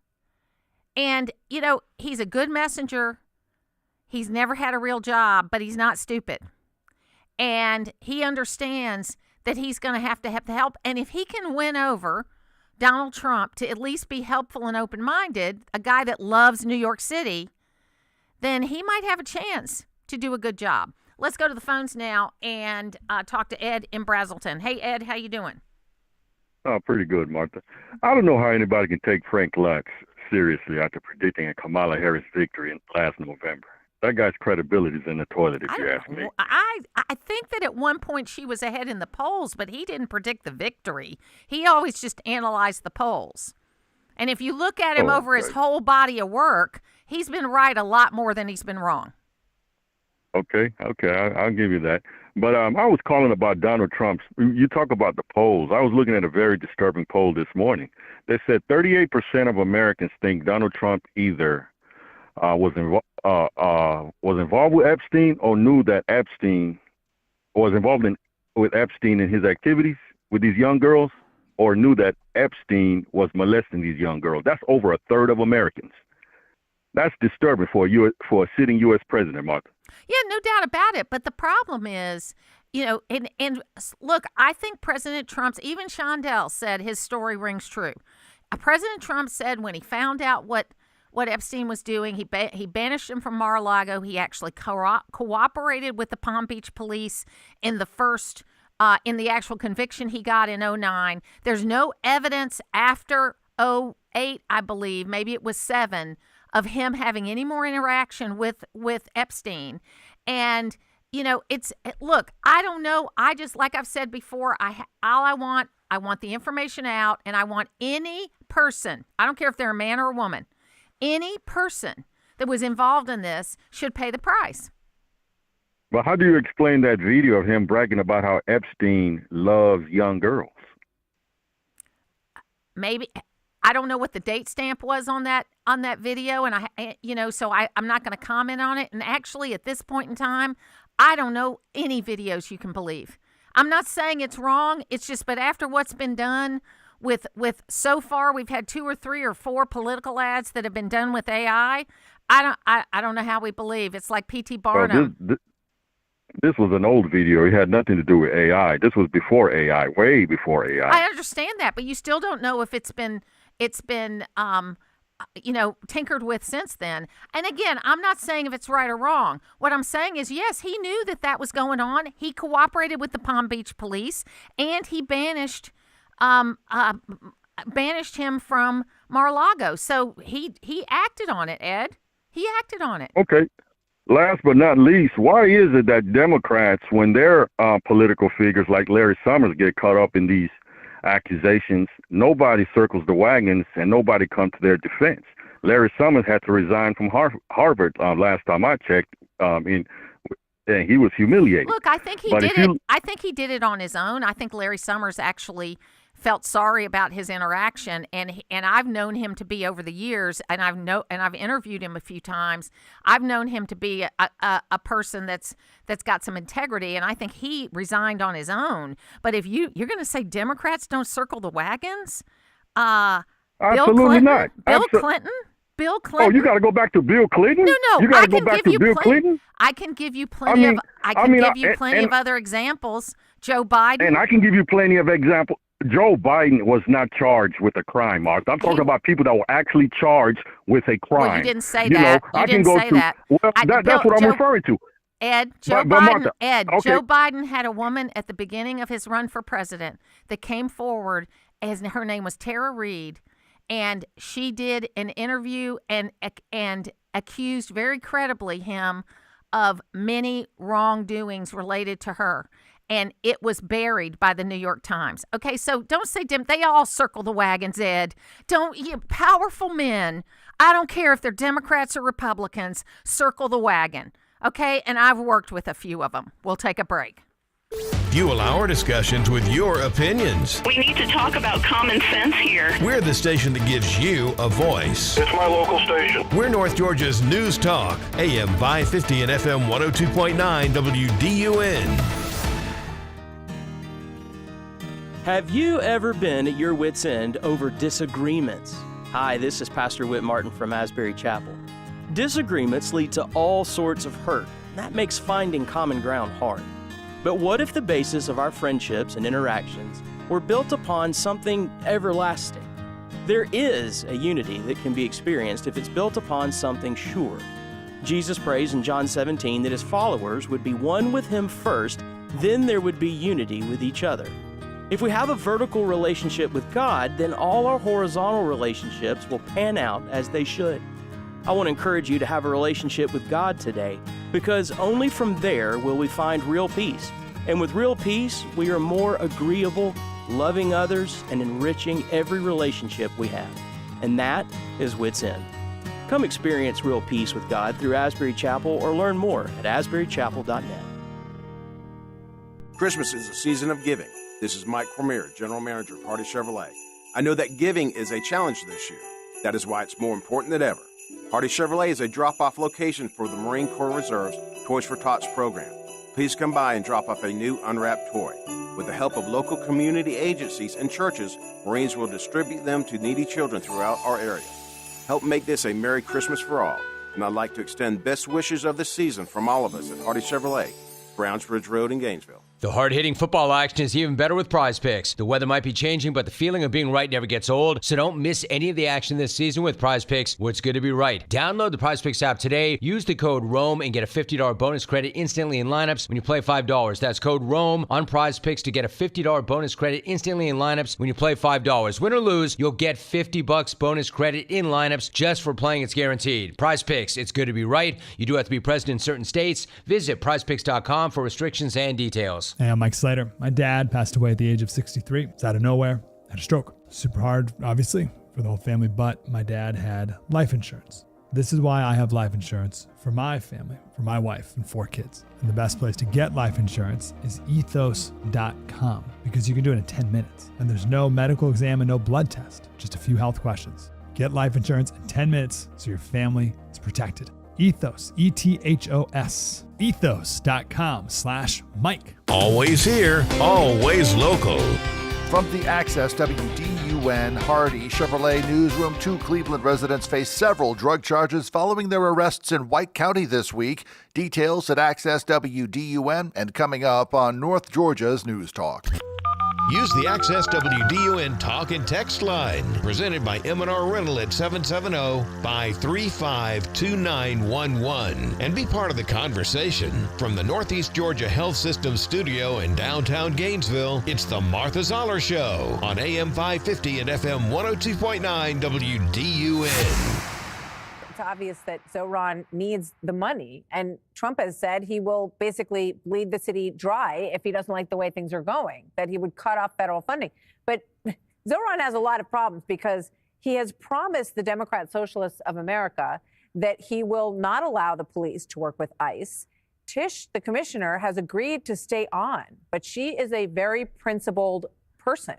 And, you know, he's a good messenger. He's never had a real job, but he's not stupid. And he understands that he's going to have the help. And if he can win over Donald Trump to at least be helpful and open-minded, a guy that loves New York City, then he might have a chance to do a good job. Let's go to the phones now and talk to Ed in Brazelton. Hey, Ed, how you doing? Oh, pretty good, Martha. I don't know how anybody can take Frank Lux seriously after predicting a Kamala Harris victory in last November. That guy's credibility is in the toilet, if you ask me. I think that at one point she was ahead in the polls, but he didn't predict the victory. He always just analyzed the polls. And if you look at him over his whole body of work, he's been right a lot more than he's been wrong. Okay, I'll give you that. But I was calling about Donald Trump's. You talk about the polls. I was looking at a very disturbing poll this morning. They said 38% of Americans think Donald Trump either was involved with Epstein or knew that Epstein was involved with Epstein in his activities with these young girls, or knew that Epstein was molesting these young girls. That's over a third of Americans. That's disturbing for a sitting U.S. president, Martha. Yeah, no doubt about it. But the problem is, you know, and look, I think President Trump's, even Chandelle said his story rings true. President Trump said when he found out what Epstein was doing, he banished him from Mar-a-Lago. He actually cooperated with the Palm Beach police in the first, in the actual conviction he got in 2009. There's no evidence after 2008, I believe, maybe it was 2007, of him having any more interaction with Epstein. And, you know, look, I don't know. I just, like I've said before, I want the information out, and I want any person, I don't care if they're a man or a woman, any person that was involved in this should pay the price. Well, how do you explain that video of him bragging about how Epstein loves young girls? Maybe, I don't know what the date stamp was on that video, and I'm not going to comment on it. And actually, at this point in time, I don't know any videos you can believe. I'm not saying it's wrong. It's just, but after what's been done with so far, we've had 2 or 3 or 4 political ads that have been done with AI. I don't know how we believe. It's like P.T. Barnum. Well, this was an old video. It had nothing to do with AI. This was before AI, way before AI. I understand that, but you still don't know if it's been tinkered with since then. And again, I'm not saying if it's right or wrong. What I'm saying is, yes, he knew that was going on. He cooperated with the Palm Beach police, and he banished him from Mar-a-Lago. So he acted on it, Ed. He acted on it. Okay. Last but not least, why is it that Democrats, when their political figures like Larry Summers get caught up in these accusations, nobody circles the wagons and nobody comes to their defense? Larry Summers had to resign from Harvard last time I checked, and he was humiliated. Look, I think he did it. I think he did it on his own. I think Larry Summers actually felt sorry about his interaction, and I've known him to be over the years, and I've interviewed him a few times. I've known him to be a person that's got some integrity, and I think he resigned on his own. But if you're going to say Democrats don't circle the wagons, absolutely not. Bill Clinton. Oh, you got to go back to Bill Clinton? No. You got to go back to Bill Clinton? I can give you plenty of other examples. Joe Biden. And I can give you plenty of examples. Joe Biden was not charged with a crime, Mark. I'm talking about people that were actually charged with a crime. Well, you didn't say that. Well, that's what I'm referring to. Ed, Joe Biden had a woman at the beginning of his run for president that came forward, her name was Tara Reid, and she did an interview and accused very credibly him of many wrongdoings related to her. And it was buried by the New York Times. Okay, so don't say they all circle the wagons, Ed. Powerful men, I don't care if they're Democrats or Republicans, circle the wagon. Okay, and I've worked with a few of them. We'll take a break. Fuel our discussions with your opinions. We need to talk about common sense here. We're the station that gives you a voice. It's my local station. We're North Georgia's News Talk, AM 550 and FM 102.9 WDUN. Have you ever been at your wit's end over disagreements? Hi, this is Pastor Whit Martin from Asbury Chapel. Disagreements lead to all sorts of hurt. That makes finding common ground hard. But what if the basis of our friendships and interactions were built upon something everlasting? There is a unity that can be experienced if it's built upon something sure. Jesus prays in John 17 that his followers would be one with him first, then there would be unity with each other. If we have a vertical relationship with God, then all our horizontal relationships will pan out as they should. I want to encourage you to have a relationship with God today, because only from there will we find real peace. And with real peace, we are more agreeable, loving others, and enriching every relationship we have. And that is Wit's End. Come experience real peace with God through Asbury Chapel or learn more at asburychapel.net. Christmas is a season of giving. This is Mike Cormier, General Manager of Hardy Chevrolet. I know that giving is a challenge this year. That is why it's more important than ever. Hardy Chevrolet is a drop-off location for the Marine Corps Reserve's Toys for Tots program. Please come by and drop off a new unwrapped toy. With the help of local community agencies and churches, Marines will distribute them to needy children throughout our area. Help make this a Merry Christmas for all, and I'd like to extend best wishes of the season from all of us at Hardy Chevrolet, Brownsbridge Road in Gainesville. The hard-hitting football action is even better with Prize Picks. The weather might be changing, but the feeling of being right never gets old, so don't miss any of the action this season with Prize Picks, where it's good to be right. Download the Prize Picks app today, use the code ROAM, and get a $50 bonus credit instantly in lineups when you play $5. That's code ROAM on Prize Picks to get a $50 bonus credit instantly in lineups when you play $5. Win or lose, you'll get $50 bonus credit in lineups just for playing. It's guaranteed. Prize Picks, it's good to be right. You do have to be present in certain states. Visit prizepicks.com for restrictions and details. Hey, I'm Mike Slater. My dad passed away at the age of 63. It's out of nowhere. Had a stroke. Super hard, obviously, for the whole family, but my dad had life insurance. This is why I have life insurance for my family, for my wife and 4 kids. And the best place to get life insurance is ethos.com, because you can do it in 10 minutes. And there's no medical exam and no blood test, just a few health questions. Get life insurance in 10 minutes so your family is protected. Ethos, ETHOS, ethos.com/Mike. Always here, always local. From the Access WDUN Hardy Chevrolet Newsroom, 2 Cleveland residents face several drug charges following their arrests in White County this week. Details at Access WDUN and coming up on North Georgia's News Talk. Use the Access WDUN Talk and Text line, presented by M&R Rental at 770-535-2911, and be part of the conversation. From the Northeast Georgia Health System studio in downtown Gainesville, it's the Martha Zoller Show on AM 550 and FM 102.9 WDUN. It's obvious that Zoller needs the money, and Trump has said he will basically bleed the city dry if he doesn't like the way things are going, that he would cut off federal funding. But Zoller has a lot of problems because he has promised the Democrat Socialists of America that he will not allow the police to work with ICE. Tish, the commissioner, has agreed to stay on, but she is a very principled person,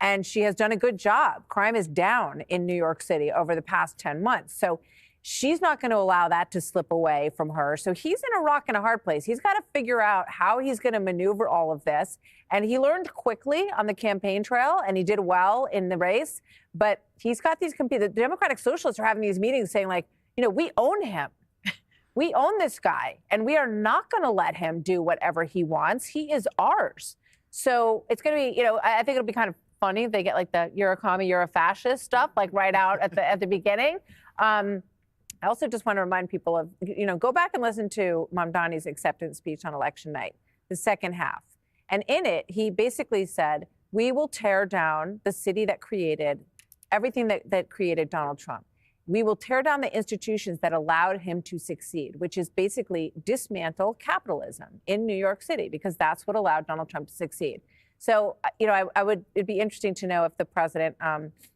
and she has done a good job. Crime is down in New York City over the past 10 months. So she's not going to allow that to slip away from her. So he's in a rock and a hard place. He's got to figure out how he's going to maneuver all of this. And he learned quickly on the campaign trail, and he did well in the race. But he's got these, the Democratic Socialists are having these meetings saying, like, you know, we own him. We own this guy, and we are not going to let him do whatever he wants. He is ours. So it's going to be, you know, I think it'll be kind of funny if they get like the you're a commie, you're a fascist stuff, like right out at the beginning. I also just want to remind people of, you know, go back and listen to Mamdani's acceptance speech on election night, the second half. And in it, he basically said, we will tear down the city that created everything that created Donald Trump. We will tear down the institutions that allowed him to succeed, which is basically dismantle capitalism in New York City, because that's what allowed Donald Trump to succeed. So, you know, it'd be interesting to know if the president,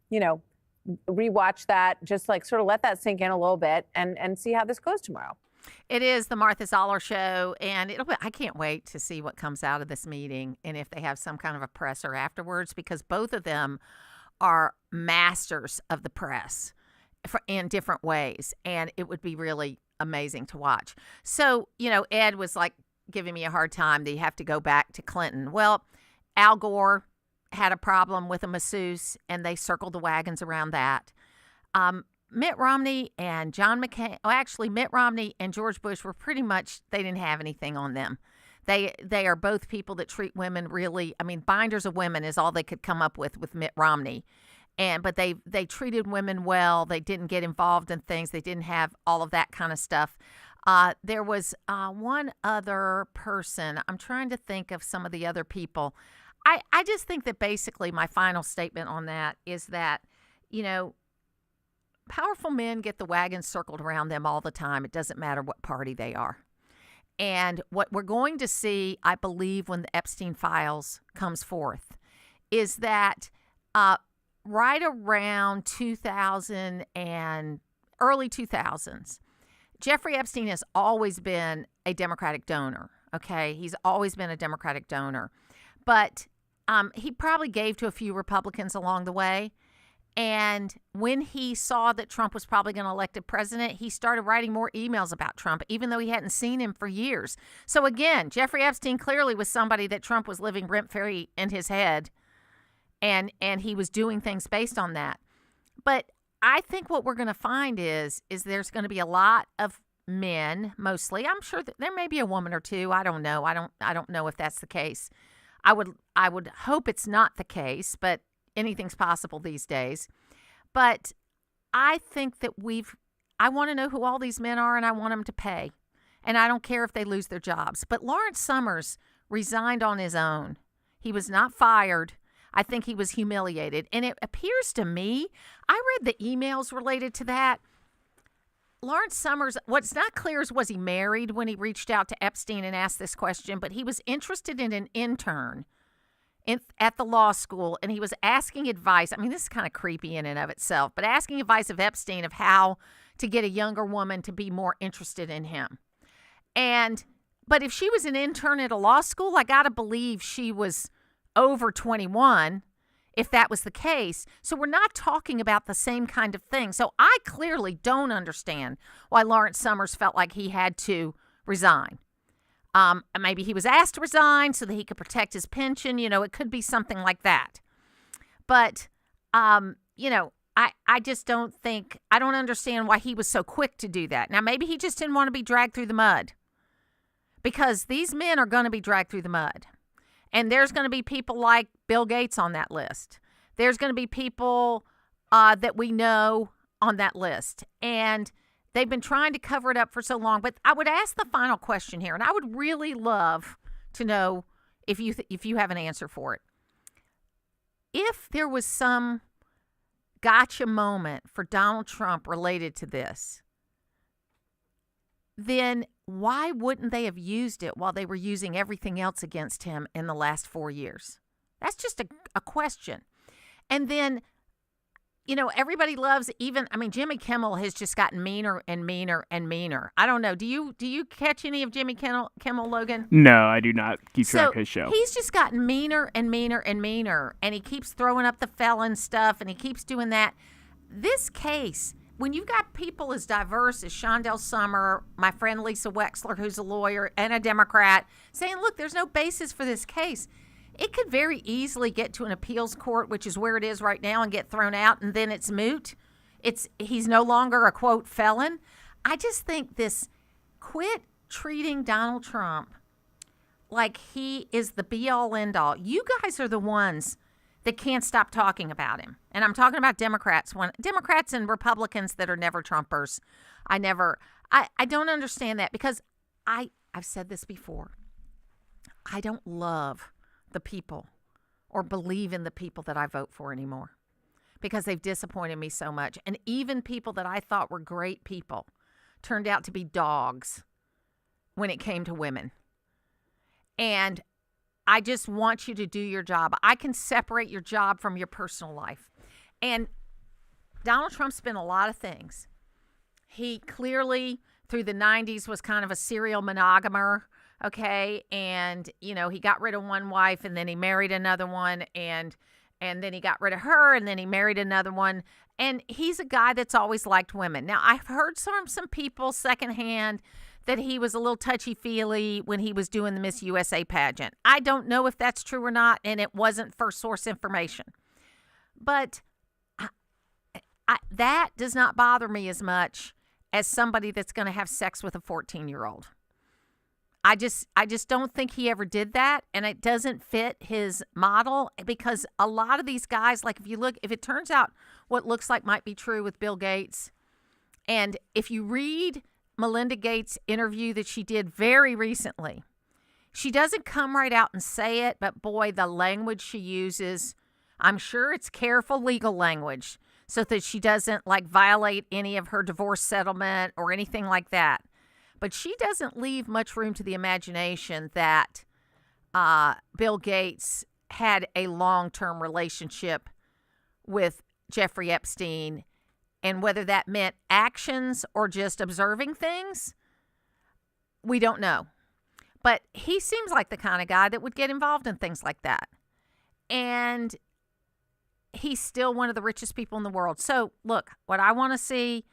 you know, rewatch that, just like sort of let that sink in a little bit and see how this goes tomorrow. It is the Martha Zoller Show, and I can't wait to see what comes out of this meeting and if they have some kind of a presser afterwards, because both of them are masters of the press in different ways, and it would be really amazing to watch. So, Ed was like giving me a hard time that you have to go back to Clinton. Well, Al Gore had a problem with a masseuse, and they circled the wagons around that. Mitt Romney and John McCain, Mitt Romney and George Bush were pretty much, they didn't have anything on them. They are both people that treat women really, binders of women is all they could come up with Mitt Romney. But they treated women well. They didn't get involved in things. They didn't have all of that kind of stuff. There was one other person. I'm trying to think of some of the other people. I just think that basically my final statement on that is that, powerful men get the wagons circled around them all the time. It doesn't matter what party they are. And what we're going to see, I believe, when the Epstein files comes forth, is that right around 2000 and early 2000s, Jeffrey Epstein has always been a Democratic donor, okay? He's always been a Democratic donor. But he probably gave to a few Republicans along the way. And when he saw that Trump was probably going to elect a president, he started writing more emails about Trump, even though he hadn't seen him for years. So again, Jeffrey Epstein clearly was somebody that Trump was living rent-free in his head, and he was doing things based on that. But I think what we're going to find is there's going to be a lot of men, mostly. I'm sure that there may be a woman or two. I don't know. I don't know if that's the case. I would hope it's not the case, but anything's possible these days. But I think that I want to know who all these men are, and I want them to pay. And I don't care if they lose their jobs. But Lawrence Summers resigned on his own. He was not fired. I think he was humiliated. And it appears to me, I read the emails related to that. Lawrence Summers, what's not clear is, was he married when he reached out to Epstein and asked this question? But he was interested in an intern at the law school, and he was asking advice. This is kind of creepy in and of itself, but asking advice of Epstein of how to get a younger woman to be more interested in him. But if she was an intern at a law school, I got to believe she was over 21, if that was the case. So we're not talking about the same kind of thing. So I clearly don't understand why Lawrence Summers felt like he had to resign. Maybe he was asked to resign so that he could protect his pension. It could be something like that. But, I just don't think, I don't understand why he was so quick to do that. Now, maybe he just didn't want to be dragged through the mud, because these men are going to be dragged through the mud. And there's going to be people like Bill Gates on that list. There's going to be people that we know on that list. And they've been trying to cover it up for so long. But I would ask the final question here, and I would really love to know if you have an answer for it. If there was some gotcha moment for Donald Trump related to this, then why wouldn't they have used it while they were using everything else against him in the last 4 years? That's just a question. And then, everybody loves Jimmy Kimmel has just gotten meaner and meaner and meaner. I don't know. Do you catch any of Jimmy Kimmel, Logan? No, I do not keep track of his show. He's just gotten meaner and meaner and meaner, and he keeps throwing up the felon stuff, and he keeps doing that. This case, when you've got people as diverse as Chandelle Summer, my friend Lisa Wexler, who's a lawyer and a Democrat, saying, look, there's no basis for this case, it could very easily get to an appeals court, which is where it is right now, and get thrown out, and then it's moot. He's no longer a, quote, felon. I just think quit treating Donald Trump like he is the be-all, end-all. You guys are the ones that can't stop talking about him. And I'm talking about Democrats and Republicans that are never Trumpers. I don't understand that, because I've said this before. I don't love the people or believe in the people that I vote for anymore, because they've disappointed me so much. And even people that I thought were great people turned out to be dogs when it came to women. And I just want you to do your job. I can separate your job from your personal life. And Donald Trump's been a lot of things. He clearly, through the 90s was kind of a serial monogamer, okay? And, you know, he got rid of one wife and then he married another one and then he got rid of her and then he married another one. And he's a guy that's always liked women. Now, I've heard from some people secondhand that he was a little touchy-feely when he was doing the Miss USA pageant. I don't know if that's true or not, and it wasn't first source information. But that does not bother me as much as somebody that's going to have sex with a 14-year-old. I just don't think he ever did that, and it doesn't fit his model, because a lot of these guys, like if it turns out what looks like might be true with Bill Gates, and if you read Melinda Gates' interview that she did very recently, she doesn't come right out and say it, but boy, the language she uses, I'm sure it's careful legal language so that she doesn't like violate any of her divorce settlement or anything like that. But she doesn't leave much room to the imagination that Bill Gates had a long-term relationship with Jeffrey Epstein, and whether that meant actions or just observing things, we don't know. But he seems like the kind of guy that would get involved in things like that. And he's still one of the richest people in the world. So, look, what I want to see,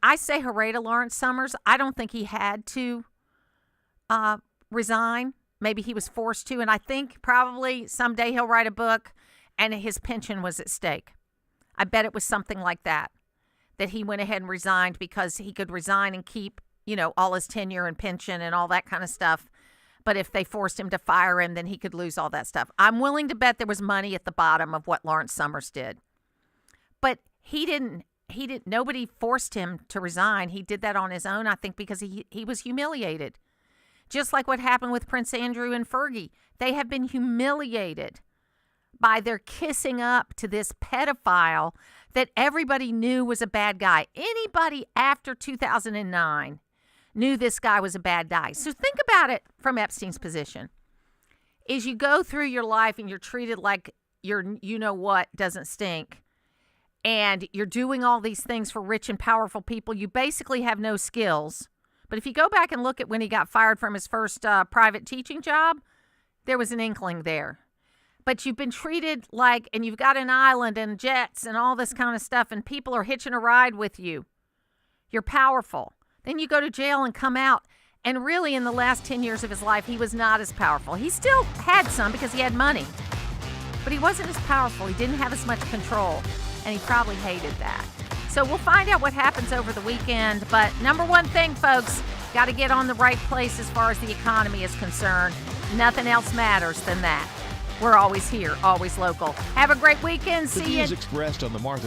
I say hooray to Lawrence Summers. I don't think he had to resign. Maybe he was forced to. And I think probably someday he'll write a book and his pension was at stake. I bet it was something like that he went ahead and resigned because he could resign and keep, you know, all his tenure and pension and all that kind of stuff. But if they forced him to fire him, then he could lose all that stuff. I'm willing to bet there was money at the bottom of what Lawrence Summers did. But he didn't, nobody forced him to resign. He did that on his own, I think, because he was humiliated. Just like what happened with Prince Andrew and Fergie. They have been humiliated by their kissing up to this pedophile that everybody knew was a bad guy. Anybody after 2009 knew this guy was a bad guy. So think about it from Epstein's position. Is you go through your life and you're treated like your you-know-what doesn't stink, and you're doing all these things for rich and powerful people. You basically have no skills. But if you go back and look at when he got fired from his first private teaching job, there was an inkling there. But you've been treated like, and you've got an island and jets and all this kind of stuff, and people are hitching a ride with you. You're powerful. Then you go to jail and come out. And really, in the last 10 years of his life, he was not as powerful. He still had some because he had money. But he wasn't as powerful. He didn't have as much control. And he probably hated that. So we'll find out what happens over the weekend. But number one thing, folks, got to get on the right place as far as the economy is concerned. Nothing else matters than that. We're always here, always local. Have a great weekend. See you. The views expressed on the Martha